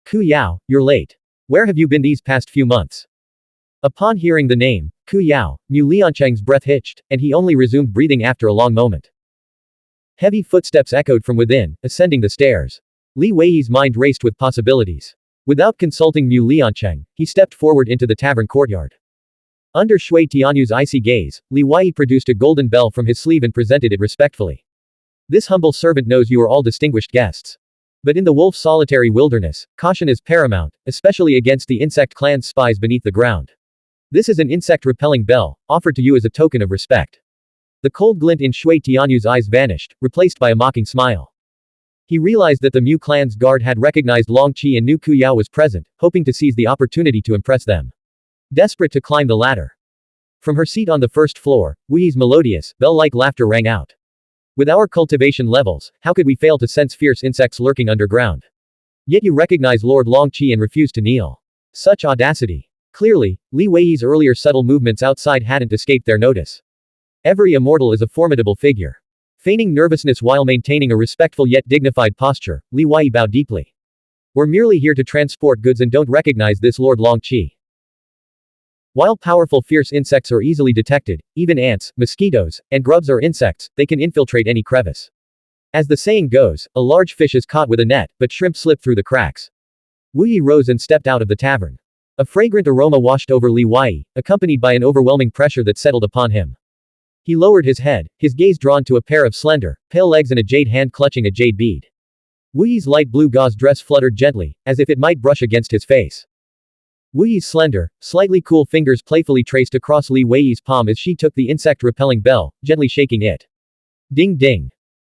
Ku Yao, you're late. Where have you been these past few months? Upon hearing the name, Ku Yao, Mu Liancheng's breath hitched, and he only resumed breathing after a long moment. Heavy footsteps echoed from within, ascending the stairs. Li Wei's mind raced with possibilities. Without consulting Mu Liancheng, he stepped forward into the tavern courtyard. Under Shui Tianyu's icy gaze, Li Wei produced a golden bell from his sleeve and presented it respectfully. This humble servant knows you are all distinguished guests. But in the wolf solitary wilderness, caution is paramount, especially against the insect clan's spies beneath the ground. This is an insect-repelling bell, offered to you as a token of respect. The cold glint in Shui Tianyu's eyes vanished, replaced by a mocking smile. He realized that the Mu clan's guard had recognized Long Qi and knew Ku Yao was present, hoping to seize the opportunity to impress them. Desperate to climb the ladder. From her seat on the first floor, Wuyi's melodious, bell-like laughter rang out. With our cultivation levels, how could we fail to sense fierce insects lurking underground? Yet you recognize Lord Longqi and refuse to kneel. Such audacity. Clearly, Li Weiyi's earlier subtle movements outside hadn't escaped their notice. Every immortal is a formidable figure. Feigning nervousness while maintaining a respectful yet dignified posture, Li Weiyi bowed deeply. We're merely here to transport goods and don't recognize this Lord Longqi. While powerful fierce insects are easily detected, even ants, mosquitoes, and grubs are insects, they can infiltrate any crevice. As the saying goes, a large fish is caught with a net, but shrimp slip through the cracks. Wuyi rose and stepped out of the tavern. A fragrant aroma washed over Li Weiyi, accompanied by an overwhelming pressure that settled upon him. He lowered his head, his gaze drawn to a pair of slender, pale legs and a jade hand clutching a jade bead. Wuyi's light blue gauze dress fluttered gently, as if it might brush against his face. Wuyi's slender, slightly cool fingers playfully traced across Li Weiyi's palm as she took the insect-repelling bell, gently shaking it. Ding ding.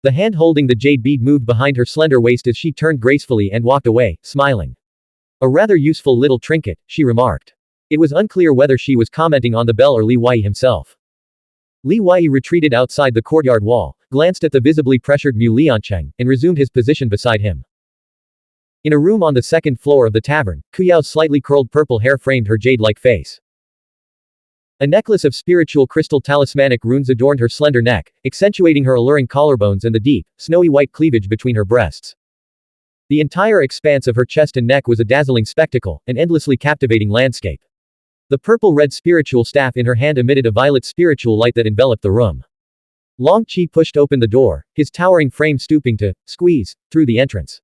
The hand holding the jade bead moved behind her slender waist as she turned gracefully and walked away, smiling. A rather useful little trinket, she remarked. It was unclear whether she was commenting on the bell or Li Weiyi himself. Li Weiyi retreated outside the courtyard wall, glanced at the visibly pressured Mu Liancheng, and resumed his position beside him. In a room on the second floor of the tavern, Kuyao's slightly curled purple hair framed her jade-like face. A necklace of spiritual crystal talismanic runes adorned her slender neck, accentuating her alluring collarbones and the deep, snowy white cleavage between her breasts. The entire expanse of her chest and neck was a dazzling spectacle, an endlessly captivating landscape. The purple-red spiritual staff in her hand emitted a violet spiritual light that enveloped the room. Longqi pushed open the door, his towering frame stooping to squeeze through the entrance.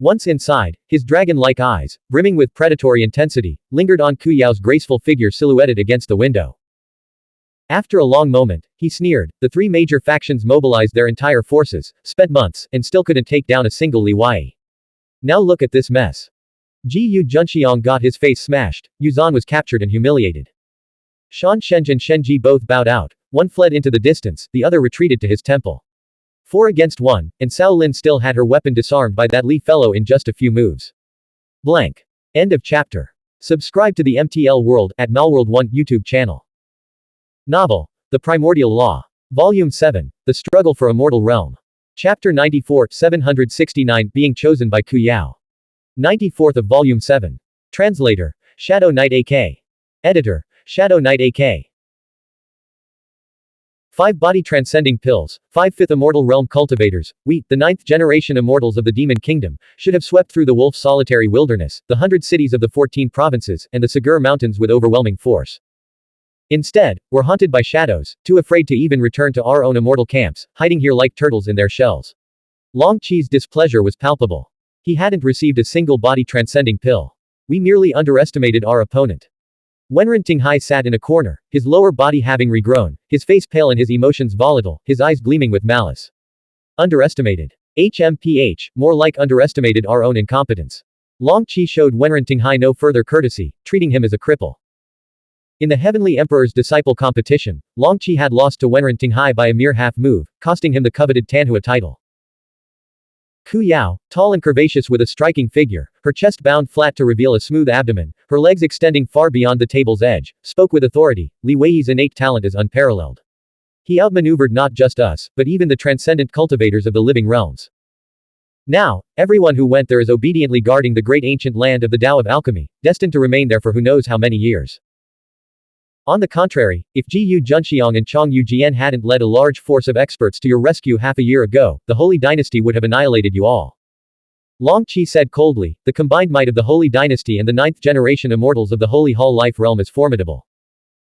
Once inside, his dragon-like eyes, brimming with predatory intensity, lingered on Kuyao's graceful figure silhouetted against the window. After a long moment, he sneered. The three major factions mobilized their entire forces, spent months, and still couldn't take down a single Li Weiyi. Now look at this mess. Ji Junxiang got his face smashed, Yuzan was captured and humiliated. Shan Sheng and Shenji both bowed out, one fled into the distance, the other retreated to his temple. 4 against 1, and Cao Lin still had her weapon disarmed by that Li fellow in just a few moves. Blank. End of chapter. Subscribe to the MTL World at Malworld 1 YouTube channel. Novel. The Primordial Law. Volume 7, The Struggle for Immortal Realm. Chapter 94, 769, Being Chosen by Kuyao. 94th of Volume 7. Translator, Shadow Knight AK. Editor, Shadow Knight AK. 5 body transcending pills, 5 fifth immortal realm cultivators, we, the 9th generation immortals of the demon kingdom, should have swept through the wolf solitary wilderness, the 100 cities of the 14 provinces, and the Sagur mountains with overwhelming force. Instead, we're haunted by shadows, too afraid to even return to our own immortal camps, hiding here like turtles in their shells. Longqi's displeasure was palpable. He hadn't received a single body transcending pill. We merely underestimated our opponent. Wenren Tinghai sat in a corner, his lower body having regrown, his face pale and his emotions volatile, his eyes gleaming with malice. Underestimated. HMPH, more like underestimated our own incompetence. Longqi showed Wenren Tinghai no further courtesy, treating him as a cripple. In the Heavenly Emperor's disciple competition, Longqi had lost to Wenren Tinghai by a mere half move, costing him the coveted Tanhua title. Kuyao, tall and curvaceous with a striking figure, her chest bound flat to reveal a smooth abdomen, her legs extending far beyond the table's edge, spoke with authority. Li Weiyi's innate talent is unparalleled. He outmaneuvered not just us, but even the transcendent cultivators of the living realms. Now, everyone who went there is obediently guarding the great ancient land of the Tao of alchemy, destined to remain there for who knows how many years. On the contrary, if Ji Junxiang and Chong Jian hadn't led a large force of experts to your rescue half a year ago, the Holy Dynasty would have annihilated you all. Longqi said coldly, the combined might of the Holy Dynasty and the 9th generation immortals of the Holy Hall Life Realm is formidable.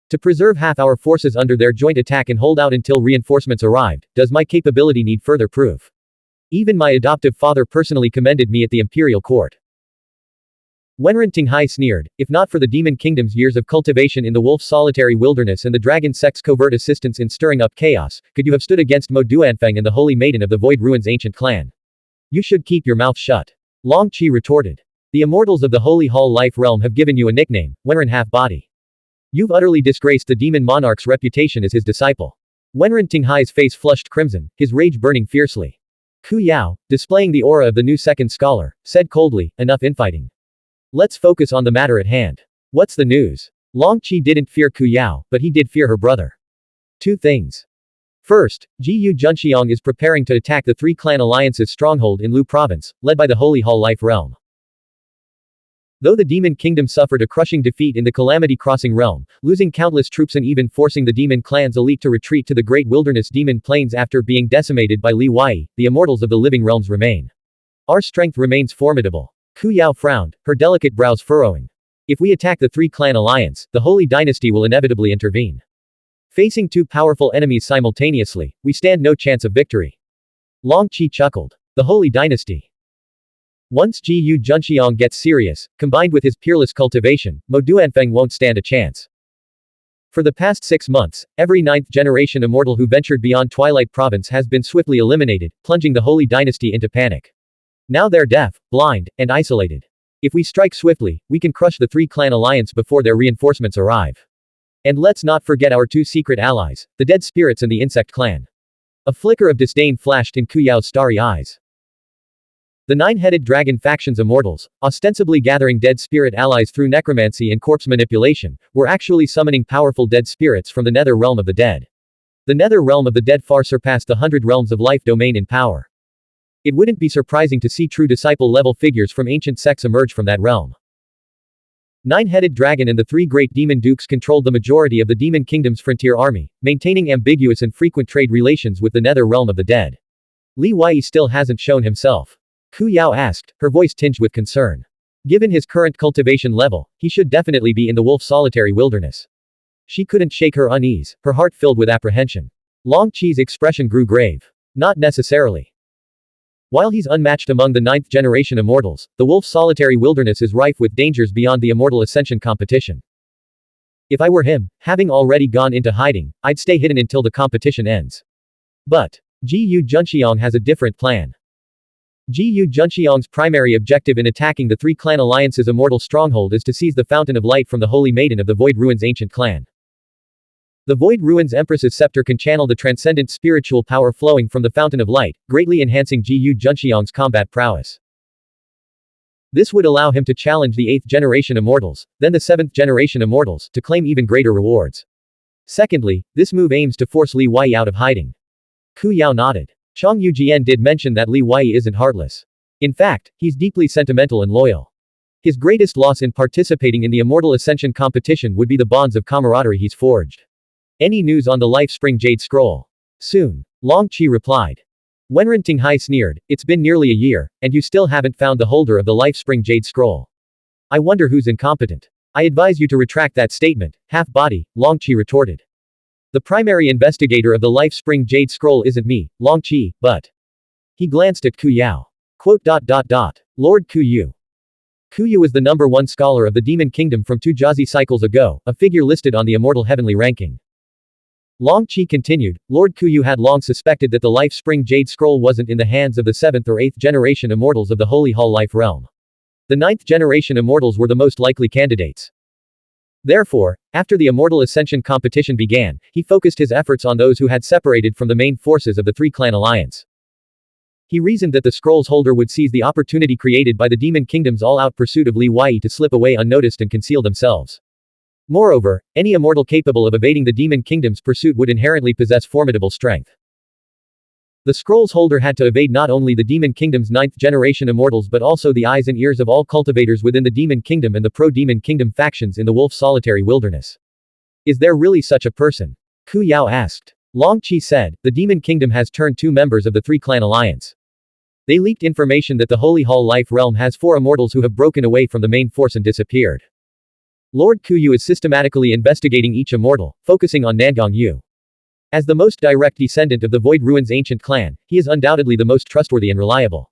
To preserve half our forces under their joint attack and hold out until reinforcements arrived, does my capability need further proof? Even my adoptive father personally commended me at the imperial court. Wenren Tinghai sneered, if not for the Demon Kingdom's years of cultivation in the wolf solitary wilderness and the dragon sect's covert assistance in stirring up chaos, could you have stood against Mo Duanfeng and the Holy Maiden of the Void Ruins ancient clan? You should keep your mouth shut. Longqi retorted. The immortals of the Holy Hall Life Realm have given you a nickname, Wenren Half-Body. You've utterly disgraced the demon monarch's reputation as his disciple. Wenren Tinghai's face flushed crimson, his rage burning fiercely. Kuyao, displaying the aura of the new second scholar, said coldly, enough infighting. Let's focus on the matter at hand. What's the news? Long Qi didn't fear Ku Yao, but he did fear her brother. Two things. First, Jiyu Junxiang is preparing to attack the Three Clan Alliance's stronghold in Lu Province, led by the Holy Hall Life Realm. Though the Demon Kingdom suffered a crushing defeat in the Calamity Crossing Realm, losing countless troops and even forcing the Demon Clan's elite to retreat to the Great Wilderness Demon Plains after being decimated by Li Wei, the immortals of the living realms remain. Our strength remains formidable. Ku Yao frowned, her delicate brows furrowing. If we attack the Three Clan Alliance, the Holy Dynasty will inevitably intervene. Facing two powerful enemies simultaneously, we stand no chance of victory. Long Qi chuckled. The Holy Dynasty. Once Jiyu Junxiang gets serious, combined with his peerless cultivation, Mo Duanfeng won't stand a chance. For the past 6 months, every 9th-generation immortal who ventured beyond Twilight Province has been swiftly eliminated, plunging the Holy Dynasty into panic. Now they're deaf, blind, and isolated. If we strike swiftly, we can crush the Three Clan Alliance before their reinforcements arrive. And let's not forget our two secret allies, the Dead Spirits and the Insect Clan. A flicker of disdain flashed in Ku Yao's starry eyes. The nine-headed dragon faction's immortals, ostensibly gathering dead spirit allies through necromancy and corpse manipulation, were actually summoning powerful dead spirits from the Nether Realm of the Dead. The Nether Realm of the Dead far surpassed the 100 Realms of Life domain in power. It wouldn't be surprising to see true disciple-level figures from ancient sects emerge from that realm. Nine-headed dragon and the three great demon dukes controlled the majority of the Demon Kingdom's frontier army, maintaining ambiguous and frequent trade relations with the Nether Realm of the Dead. Li Wei still hasn't shown himself. Ku Yao asked, her voice tinged with concern. Given his current cultivation level, he should definitely be in the wolf solitary wilderness. She couldn't shake her unease, her heart filled with apprehension. Long Qi's expression grew grave. Not necessarily. While he's unmatched among the 9th-generation immortals, the wolf solitary wilderness is rife with dangers beyond the immortal ascension competition. If I were him, having already gone into hiding, I'd stay hidden until the competition ends. But Jiyu Junxiang has a different plan. Jiyu Junxiang's primary objective in attacking the Three Clan Alliance's immortal stronghold is to seize the Fountain of Light from the Holy Maiden of the Void Ruins ancient clan. The Void Ruins Empress's scepter can channel the transcendent spiritual power flowing from the Fountain of Light, greatly enhancing Jiyu Junxiang's combat prowess. This would allow him to challenge the 8th-generation immortals, then the 7th-generation immortals, to claim even greater rewards. Secondly, this move aims to force Li Wei out of hiding. Ku Yao nodded. Chang Yujian did mention that Li Wei isn't heartless. In fact, he's deeply sentimental and loyal. His greatest loss in participating in the Immortal Ascension competition would be the bonds of camaraderie he's forged. Any news on the Life Spring Jade Scroll? Soon. Long Qi replied. Wenren Tinghai sneered, it's been nearly a year, and you still haven't found the holder of the Life Spring Jade Scroll. I wonder who's incompetent. I advise you to retract that statement, half-body, Long Qi retorted. The primary investigator of the Life Spring Jade Scroll isn't me, Long Qi, but. He glanced at Ku Yao. Lord Ku Yu. Ku Yu was the #1 scholar of the Demon Kingdom from 2 Jiazi cycles ago, a figure listed on the Immortal Heavenly ranking. Long Qi continued, Lord Ku Yu had long suspected that the Life Spring Jade Scroll wasn't in the hands of the 7th or 8th generation immortals of the Holy Hall Life Realm. The 9th generation immortals were the most likely candidates. Therefore, after the Immortal Ascension competition began, he focused his efforts on those who had separated from the main forces of the Three Clan Alliance. He reasoned that the scroll's holder would seize the opportunity created by the Demon Kingdom's all-out pursuit of Li Wei to slip away unnoticed and conceal themselves. Moreover, any immortal capable of evading the Demon Kingdom's pursuit would inherently possess formidable strength. The scroll's holder had to evade not only the Demon Kingdom's 9th generation immortals but also the eyes and ears of all cultivators within the Demon Kingdom and the pro-Demon Kingdom factions in the Wolf Solitary Wilderness. Is there really such a person? Ku Yao asked. Long Qi said, the Demon Kingdom has turned 2 members of the Three Clan Alliance. They leaked information that the Holy Hall Life Realm has 4 immortals who have broken away from the main force and disappeared. Lord Ku Yu is systematically investigating each immortal, focusing on Nangong Yu. As the most direct descendant of the Void Ruins ancient clan, he is undoubtedly the most trustworthy and reliable.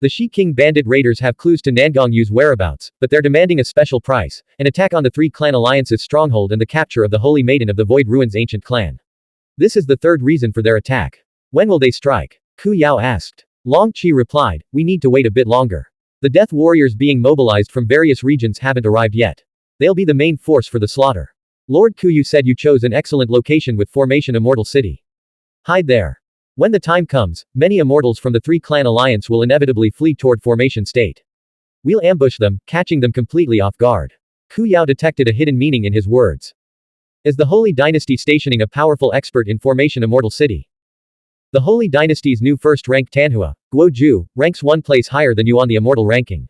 The Shi King bandit raiders have clues to Nangong Yu's whereabouts, but they're demanding a special price, an attack on the Three Clan Alliance's stronghold and the capture of the Holy Maiden of the Void Ruins ancient clan. This is the third reason for their attack. When will they strike? Ku Yao asked. Long Qi replied, we need to wait a bit longer. The death warriors being mobilized from various regions haven't arrived yet. They'll be the main force for the slaughter. Lord Ku Yu said you chose an excellent location with Formation Immortal City. Hide there. When the time comes, many immortals from the Three Clan Alliance will inevitably flee toward Formation State. We'll ambush them, catching them completely off guard. Ku Yao detected a hidden meaning in his words. Is the Holy Dynasty stationing a powerful expert in formation Immortal City? The Holy Dynasty's new first-rank Tanhua, Guo ranks one place higher than you on the Immortal ranking.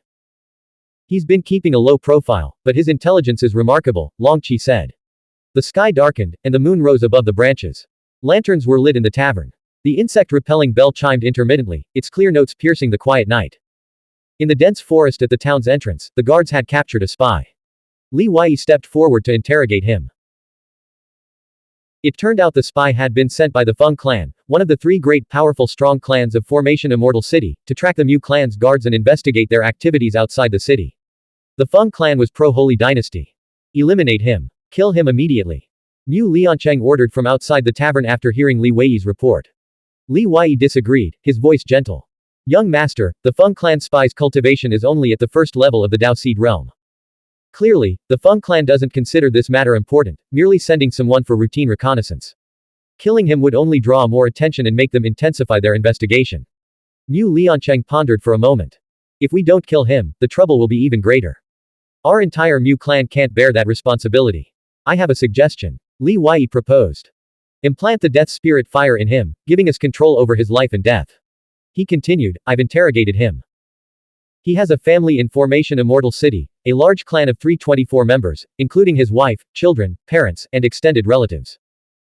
He's been keeping a low profile, but his intelligence is remarkable, Long Qi said. The sky darkened, and the moon rose above the branches. Lanterns were lit in the tavern. The insect-repelling bell chimed intermittently, its clear notes piercing the quiet night. In the dense forest at the town's entrance, the guards had captured a spy. Li Wei stepped forward to interrogate him. It turned out the spy had been sent by the Feng clan, one of the three great powerful strong clans of Formation Immortal City, to track the Mu clan's guards and investigate their activities outside the city. The Feng clan was pro-Holy Dynasty. Eliminate him. Kill him immediately. Mu Liancheng ordered from outside the tavern after hearing Li Wei's report. Li Wei disagreed, his voice gentle. Young master, the Feng clan spy's cultivation is only at the first level of the Dao Seed realm. Clearly, the Feng clan doesn't consider this matter important, merely sending someone for routine reconnaissance. Killing him would only draw more attention and make them intensify their investigation. Mu Liancheng pondered for a moment. If we don't kill him, the trouble will be even greater. Our entire Mu clan can't bear that responsibility. I have a suggestion. Li Wei proposed. Implant the death spirit fire in him, giving us control over his life and death. He continued, I've interrogated him. He has a family in Formation Immortal City, a large clan of 324 members, including his wife, children, parents, and extended relatives.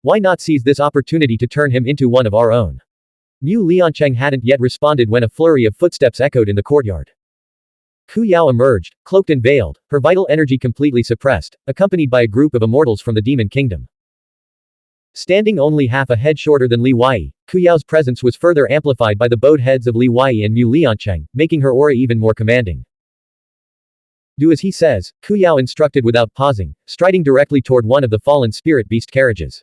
Why not seize this opportunity to turn him into one of our own? Mu Liancheng hadn't yet responded when a flurry of footsteps echoed in the courtyard. Ku Yao emerged, cloaked and veiled, her vital energy completely suppressed, accompanied by a group of immortals from the Demon Kingdom. Standing only half a head shorter than Li Wei, Ku Yao's presence was further amplified by the bowed heads of Li Wei and Mu Liancheng, making her aura even more commanding. Do as he says, Ku Yao instructed without pausing, striding directly toward one of the fallen spirit beast carriages.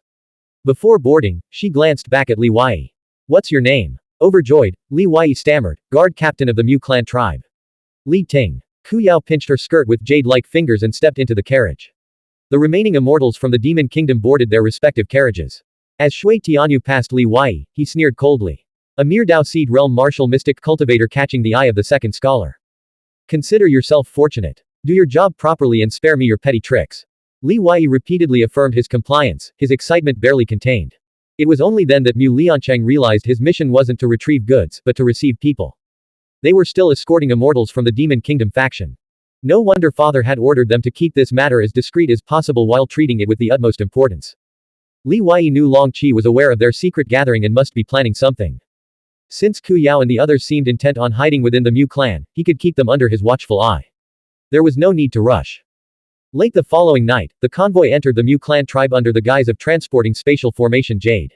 Before boarding, she glanced back at Li Wei. What's your name? Overjoyed, Li Wei stammered, guard captain of the Mu clan tribe. Li Ting. Ku Yao pinched her skirt with jade-like fingers and stepped into the carriage. The remaining immortals from the Demon Kingdom boarded their respective carriages. As Shui Tianyu passed Li Wei, he sneered coldly. A mere Dao Seed realm martial mystic cultivator catching the eye of the second scholar. Consider yourself fortunate. Do your job properly and spare me your petty tricks. Li Wei repeatedly affirmed his compliance, his excitement barely contained. It was only then that Mu Liancheng realized his mission wasn't to retrieve goods, but to receive people. They were still escorting immortals from the Demon Kingdom faction. No wonder Father had ordered them to keep this matter as discreet as possible while treating it with the utmost importance. Li Wei knew Long Qi was aware of their secret gathering and must be planning something. Since Ku Yao and the others seemed intent on hiding within the Mu clan, he could keep them under his watchful eye. There was no need to rush. Late the following night, the convoy entered the Mu clan tribe under the guise of transporting spatial formation jade.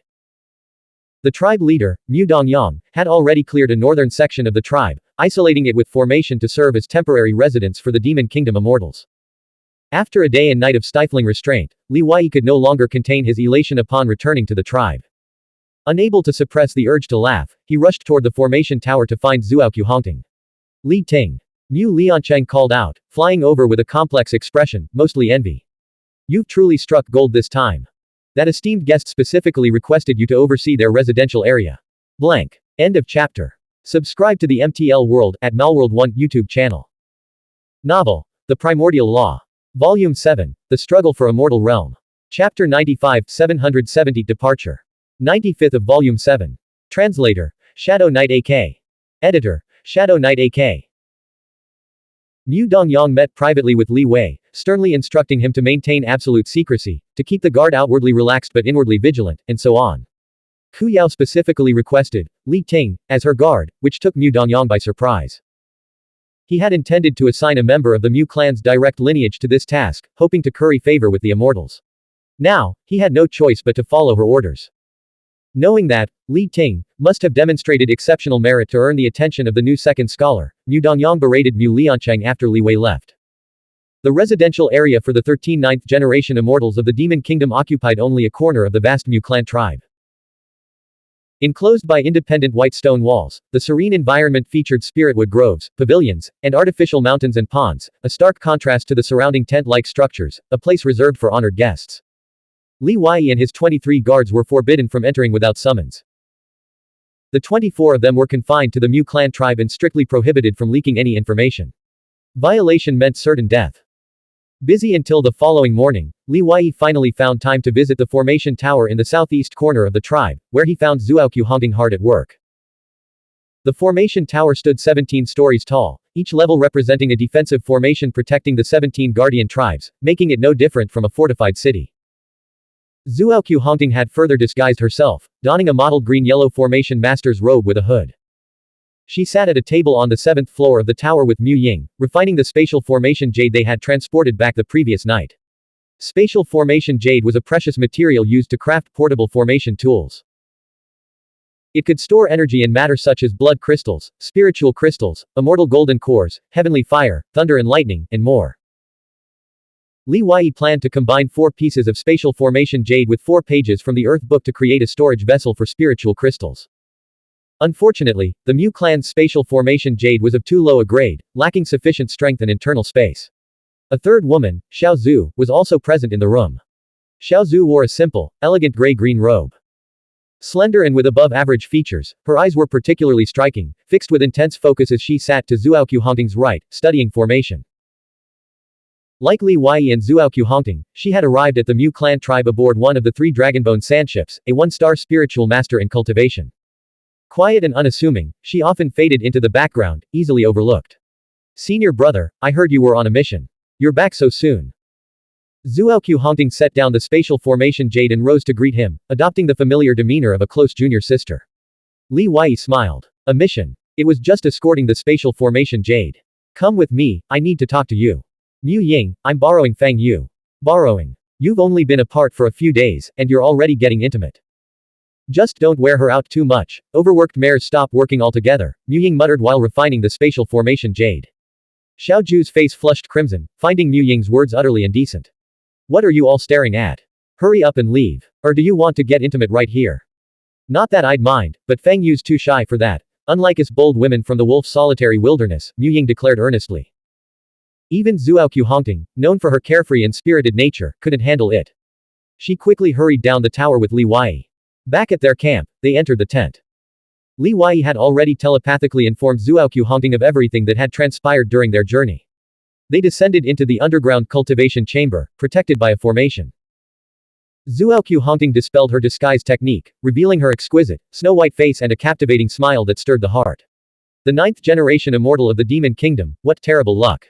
The tribe leader, Mu Dongyang, had already cleared a northern section of the tribe, isolating it with formation to serve as temporary residence for the Demon Kingdom immortals. After a day and night of stifling restraint, Li Wei could no longer contain his elation upon returning to the tribe. Unable to suppress the urge to laugh, he rushed toward the formation tower to find Xuanhuan haunting. Li Ting. Mu Liancheng called out, flying over with a complex expression, mostly envy. You've truly struck gold this time. That esteemed guest specifically requested you to oversee their residential area. Blank. End of chapter. Subscribe to the MTL World at Malworld 1 YouTube channel. Novel. The Primordial Law. Volume 7. The Struggle for Immortal Realm. Chapter 95, 770 Departure. 95th of Volume 7. Translator. Shadow Knight AK. Editor. Shadow Knight AK. Mu Dongyang met privately with Li Wei, sternly instructing him to maintain absolute secrecy, to keep the guard outwardly relaxed but inwardly vigilant, and so on. Ku Yao specifically requested Li Ting as her guard, which took Mu Dongyang by surprise. He had intended to assign a member of the Mu clan's direct lineage to this task, hoping to curry favor with the immortals. Now, he had no choice but to follow her orders. Knowing that, Li Ting must have demonstrated exceptional merit to earn the attention of the new second scholar, Mu Dongyang berated Mu Liancheng after Li Wei left. The residential area for the 13th ninth generation immortals of the Demon Kingdom occupied only a corner of the vast Mu clan tribe. Enclosed by independent white stone walls, the serene environment featured spiritwood groves, pavilions, and artificial mountains and ponds, a stark contrast to the surrounding tent-like structures, a place reserved for honored guests. Li Wei and his 23 guards were forbidden from entering without summons. The 24 of them were confined to the Mu clan tribe and strictly prohibited from leaking any information. Violation meant certain death. Busy until the following morning, Li Wei finally found time to visit the formation tower in the southeast corner of the tribe, where he found Xuanhuan Hongting hard at work. The formation tower stood 17 stories tall, each level representing a defensive formation protecting the 17 guardian tribes, making it no different from a fortified city. Xuanhuan Hongting had further disguised herself, donning a mottled green-yellow formation master's robe with a hood. She sat at a table on the 7th floor of the tower with Mu Ying, refining the spatial formation jade they had transported back the previous night. Spatial formation jade was a precious material used to craft portable formation tools. It could store energy in matter such as blood crystals, spiritual crystals, immortal golden cores, heavenly fire, thunder and lightning, and more. Li Wei planned to combine 4 pieces of spatial formation jade with 4 pages from the Earth Book to create a storage vessel for spiritual crystals. Unfortunately, the Mu clan's spatial formation jade was of too low a grade, lacking sufficient strength and internal space. A third woman, Xiao Zhu, was also present in the room. Xiao Zhu wore a simple, elegant gray-green robe. Slender and with above-average features, her eyes were particularly striking, fixed with intense focus as she sat to Xuanhuan Hongting's right, studying formation. Like Li Wei and Xuanhuan Hongting, she had arrived at the Mu clan tribe aboard one of the 3 Dragonbone sandships, a 1-star spiritual master in cultivation. Quiet and unassuming, she often faded into the background, easily overlooked. "Senior brother, I heard you were on a mission. You're back so soon." Xuanhuan Hongting set down the spatial formation jade and rose to greet him, adopting the familiar demeanor of a close junior sister. Li Wei smiled. "A mission? It was just escorting the spatial formation jade. Come with me, I need to talk to you." "Mu Ying, I'm borrowing Fang Yu." "Borrowing? You've only been apart for a few days, and you're already getting intimate. Just don't wear her out too much. Overworked mares stop working altogether," Mu Ying muttered while refining the spatial formation jade. Xiao Zhu's face flushed crimson, finding Mu Ying's words utterly indecent. "What are you all staring at? Hurry up and leave. Or do you want to get intimate right here?" "Not that I'd mind, but Fang Yu's too shy for that. Unlike us bold women from the wolf's solitary wilderness," Mu Ying declared earnestly. Even Xuanhuan Hongting, known for her carefree and spirited nature, couldn't handle it. She quickly hurried down the tower with Li Wei. Back at their camp, they entered the tent. Li Wei had already telepathically informed Xuanhuan Hongting of everything that had transpired during their journey. They descended into the underground cultivation chamber, protected by a formation. Xuanhuan Hongting dispelled her disguise technique, revealing her exquisite, snow-white face and a captivating smile that stirred the heart. "The 9th generation immortal of the Demon Kingdom, what terrible luck.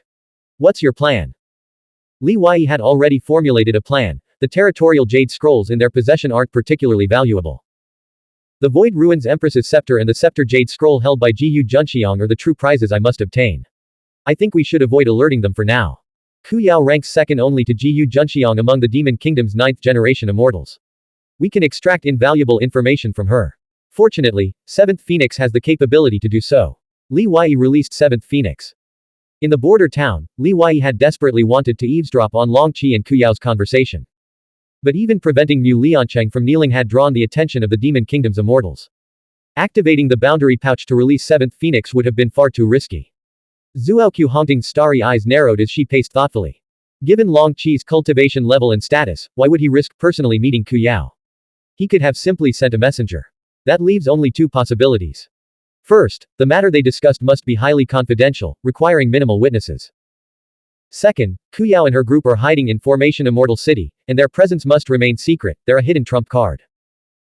What's your plan?" Li Wei had already formulated a plan. The territorial jade scrolls in their possession aren't particularly valuable. The Void Ruins Empress's scepter and the scepter jade scroll held by Jiyu Junxiang are the true prizes I must obtain. I think we should avoid alerting them for now. Ku Yao ranks second only to Jiyu Junxiang among the Demon Kingdom's 9th generation immortals. We can extract invaluable information from her. Fortunately, 7th Phoenix has the capability to do so. Li Wei released 7th Phoenix. In the border town, Li Wei had desperately wanted to eavesdrop on Long Qi and Ku Yao's conversation. But even preventing Mu Liancheng from kneeling had drawn the attention of the Demon Kingdom's immortals. Activating the boundary pouch to release 7th Phoenix would have been far too risky. Xuanhuan Hongting's starry eyes narrowed as she paced thoughtfully. Given Long Qi's cultivation level and status, why would he risk personally meeting Ku Yao? He could have simply sent a messenger. That leaves only 2 possibilities. First, the matter they discussed must be highly confidential, requiring minimal witnesses. Second, Ku Yao and her group are hiding in Formation Immortal City, and their presence must remain secret. They're a hidden trump card.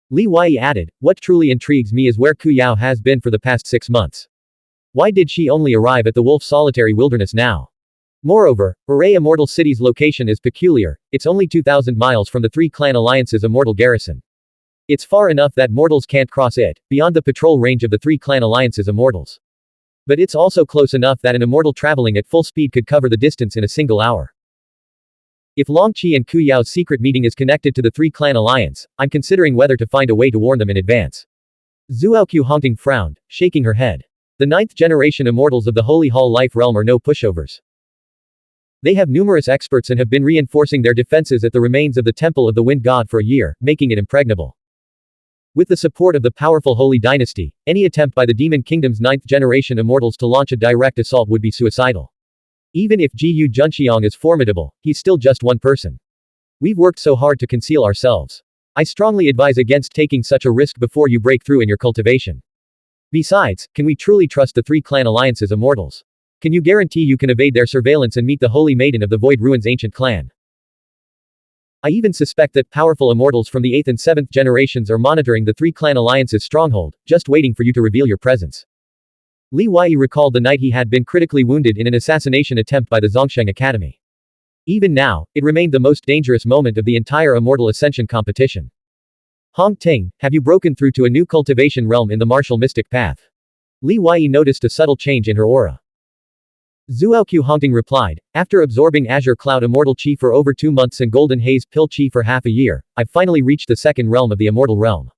Li Wei added, "What truly intrigues me is where Ku Yao has been for the past 6 months. Why did she only arrive at the wolf solitary wilderness now? Moreover, Array Immortal City's location is peculiar. It's only 2,000 miles from the 3 clan alliances' immortal garrison. It's far enough that mortals can't cross it, beyond the patrol range of the 3 clan alliances' immortals. But it's also close enough that an immortal traveling at full speed could cover the distance in a single hour. If Long Qi and Ku Yao's secret meeting is connected to the 3 clan alliance, I'm considering whether to find a way to warn them in advance." Xuanhuan Hongting frowned, shaking her head. The 9th generation immortals of the Holy Hall Life Realm are no pushovers. They have numerous experts and have been reinforcing their defenses at the remains of the Temple of the Wind God for a year, making it impregnable. With the support of the powerful Holy Dynasty, any attempt by the Demon Kingdom's 9th generation immortals to launch a direct assault would be suicidal. Even if Jiyu Junxiang is formidable, he's still just one person. We've worked so hard to conceal ourselves. I strongly advise against taking such a risk before you break through in your cultivation. Besides, can we truly trust the 3 clan alliances immortals? Can you guarantee you can evade their surveillance and meet the Holy Maiden of the Void Ruins ancient clan? I even suspect that powerful immortals from the 8th and 7th generations are monitoring the three clan alliance's stronghold, just waiting for you to reveal your presence. Li Wei recalled the night he had been critically wounded in an assassination attempt by the Zhongsheng Academy. Even now, it remained the most dangerous moment of the entire Immortal Ascension competition. Hong Ting, have you broken through to a new cultivation realm in the martial mystic path? Li Wei noticed a subtle change in her aura. Zuoqiu Hongting replied, after absorbing Azure Cloud Immortal Chi for over 2 months and Golden Haze Pill Chi for half a year, I've finally reached the second realm of the Immortal Realm.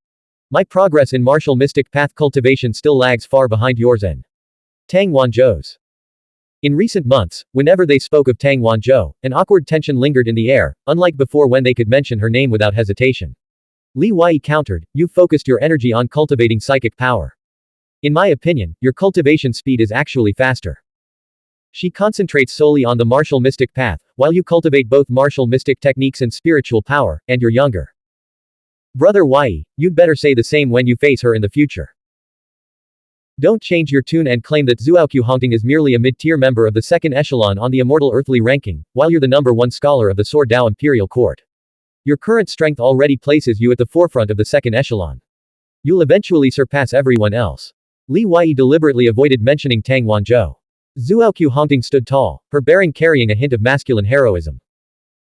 My progress in martial mystic path cultivation still lags far behind yours and Tang Wanzhou's. In recent months, whenever they spoke of Tang Wanzhou, an awkward tension lingered in the air, unlike before when they could mention her name without hesitation. Li Wei countered, you've focused your energy on cultivating psychic power. In my opinion, your cultivation speed is actually faster. She concentrates solely on the martial mystic path, while you cultivate both martial mystic techniques and spiritual power, and you're younger. Brother Wei, you'd better say the same when you face her in the future. Don't change your tune and claim that Zuoqiu Hongting is merely a mid-tier member of the second echelon on the immortal earthly ranking, while you're the #1 scholar of the Sword Dao Imperial Court. Your current strength already places you at the forefront of the second echelon. You'll eventually surpass everyone else. Li Wei deliberately avoided mentioning Tang Wanzhou. Zuoqiu Hongting stood tall, her bearing carrying a hint of masculine heroism.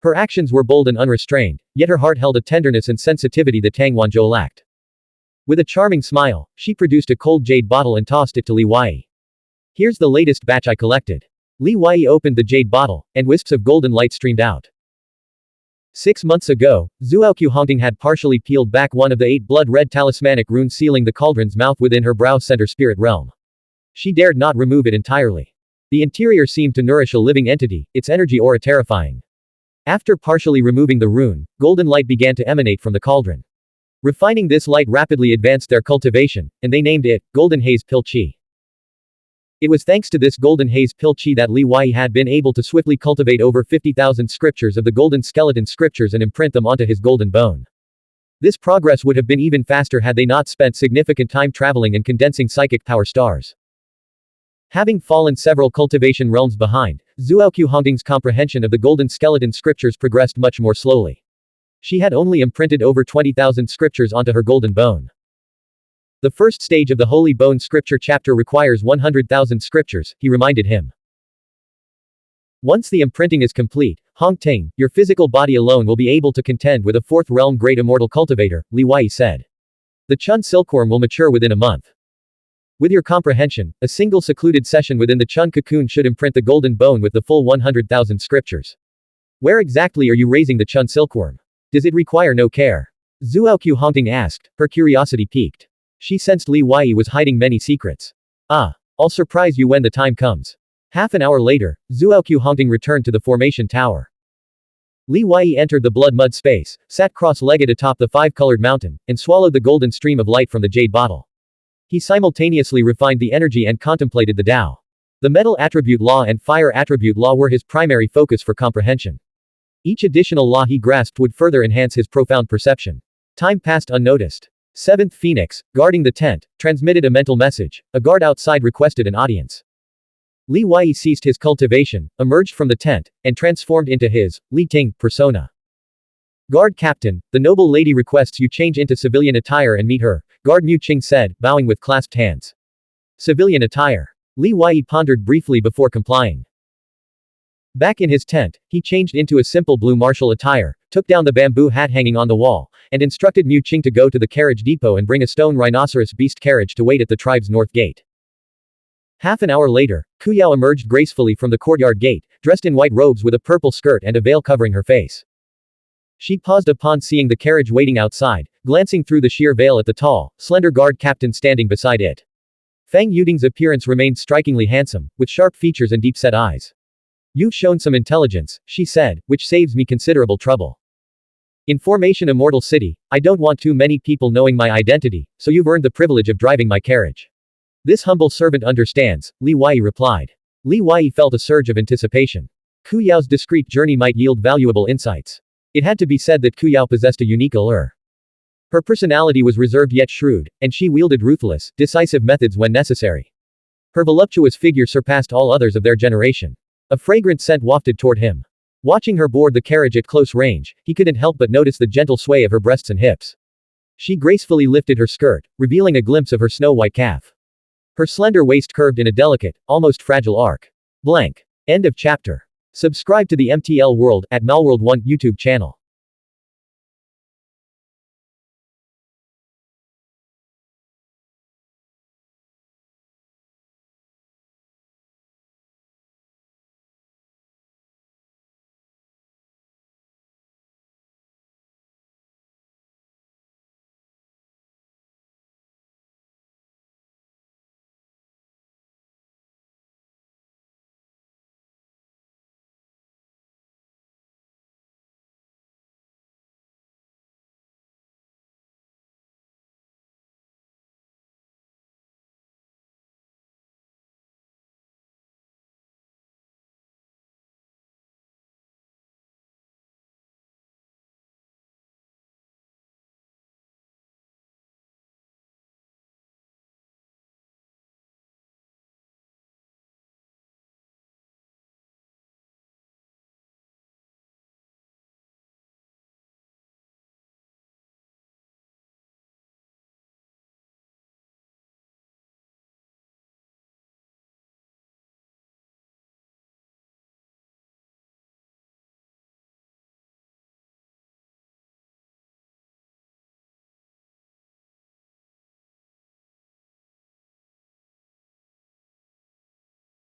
Her actions were bold and unrestrained, yet her heart held a tenderness and sensitivity that Tang Wanzhou lacked. With a charming smile, she produced a cold jade bottle and tossed it to Li Wei. Here's the latest batch I collected. Li Wei opened the jade bottle, and wisps of golden light streamed out. 6 months ago, Zuoqiu Hongting had partially peeled back one of the 8 blood-red talismanic runes sealing the cauldron's mouth within her brow center spirit realm. She dared not remove it entirely. The interior seemed to nourish a living entity, its energy aura terrifying. After partially removing the rune, golden light began to emanate from the cauldron. Refining this light rapidly advanced their cultivation, and they named it Golden Haze Pill Chi. It was thanks to this Golden Haze Pill Chi that Li Wei had been able to swiftly cultivate over 50,000 scriptures of the Golden Skeleton scriptures and imprint them onto his golden bone. This progress would have been even faster had they not spent significant time traveling and condensing psychic power stars. Having fallen several cultivation realms behind, Zuoqiu Hongting's comprehension of the Golden Skeleton scriptures progressed much more slowly. She had only imprinted over 20,000 scriptures onto her golden bone. The first stage of the Holy Bone scripture chapter requires 100,000 scriptures, he reminded him. Once the imprinting is complete, Hong Ting, your physical body alone will be able to contend with a 4th realm great immortal cultivator, Li Wei said. The Chun silkworm will mature within a month. With your comprehension, a single secluded session within the Chun cocoon should imprint the golden bone with the full 100,000 scriptures. Where exactly are you raising the Chun silkworm? Does it require no care? Zuoqiu Hongting asked, her curiosity piqued. She sensed Li Wei was hiding many secrets. I'll surprise you when the time comes. Half an hour later, Zuoqiu Hongting returned to the formation tower. Li Wei entered the blood-mud space, sat cross-legged atop the 5-colored mountain, and swallowed the golden stream of light from the jade bottle. He simultaneously refined the energy and contemplated the Tao. The metal attribute law and fire attribute law were his primary focus for comprehension. Each additional law he grasped would further enhance his profound perception. Time passed unnoticed. 7th Phoenix, guarding the tent, transmitted a mental message. A guard outside requested an audience. Li Wei ceased his cultivation, emerged from the tent, and transformed into his, Li Ting, persona. Guard Captain, the noble lady requests you change into civilian attire and meet her, Guard Mu Qing said, bowing with clasped hands. Civilian attire. Li Wei pondered briefly before complying. Back in his tent, he changed into a simple blue martial attire, took down the bamboo hat hanging on the wall, and instructed Mu Qing to go to the carriage depot and bring a stone rhinoceros beast carriage to wait at the tribe's north gate. Half an hour later, Kuyao emerged gracefully from the courtyard gate, dressed in white robes with a purple skirt and a veil covering her face. She paused upon seeing the carriage waiting outside, glancing through the sheer veil at the tall, slender guard captain standing beside it. Fang Yuding's appearance remained strikingly handsome, with sharp features and deep-set eyes. You've shown some intelligence, she said, which saves me considerable trouble. In Formation Immortal City, I don't want too many people knowing my identity, so you've earned the privilege of driving my carriage. This humble servant understands, Li Wei replied. Li Wei felt a surge of anticipation. Kuyao's discreet journey might yield valuable insights. It had to be said that Kuyao possessed a unique allure. Her personality was reserved yet shrewd, and she wielded ruthless, decisive methods when necessary. Her voluptuous figure surpassed all others of their generation. A fragrant scent wafted toward him. Watching her board the carriage at close range, he couldn't help but notice the gentle sway of her breasts and hips. She gracefully lifted her skirt, revealing a glimpse of her snow-white calf. Her slender waist curved in a delicate, almost fragile arc. Blank. End of chapter. Subscribe to the MTL World at Malworld 1 YouTube channel.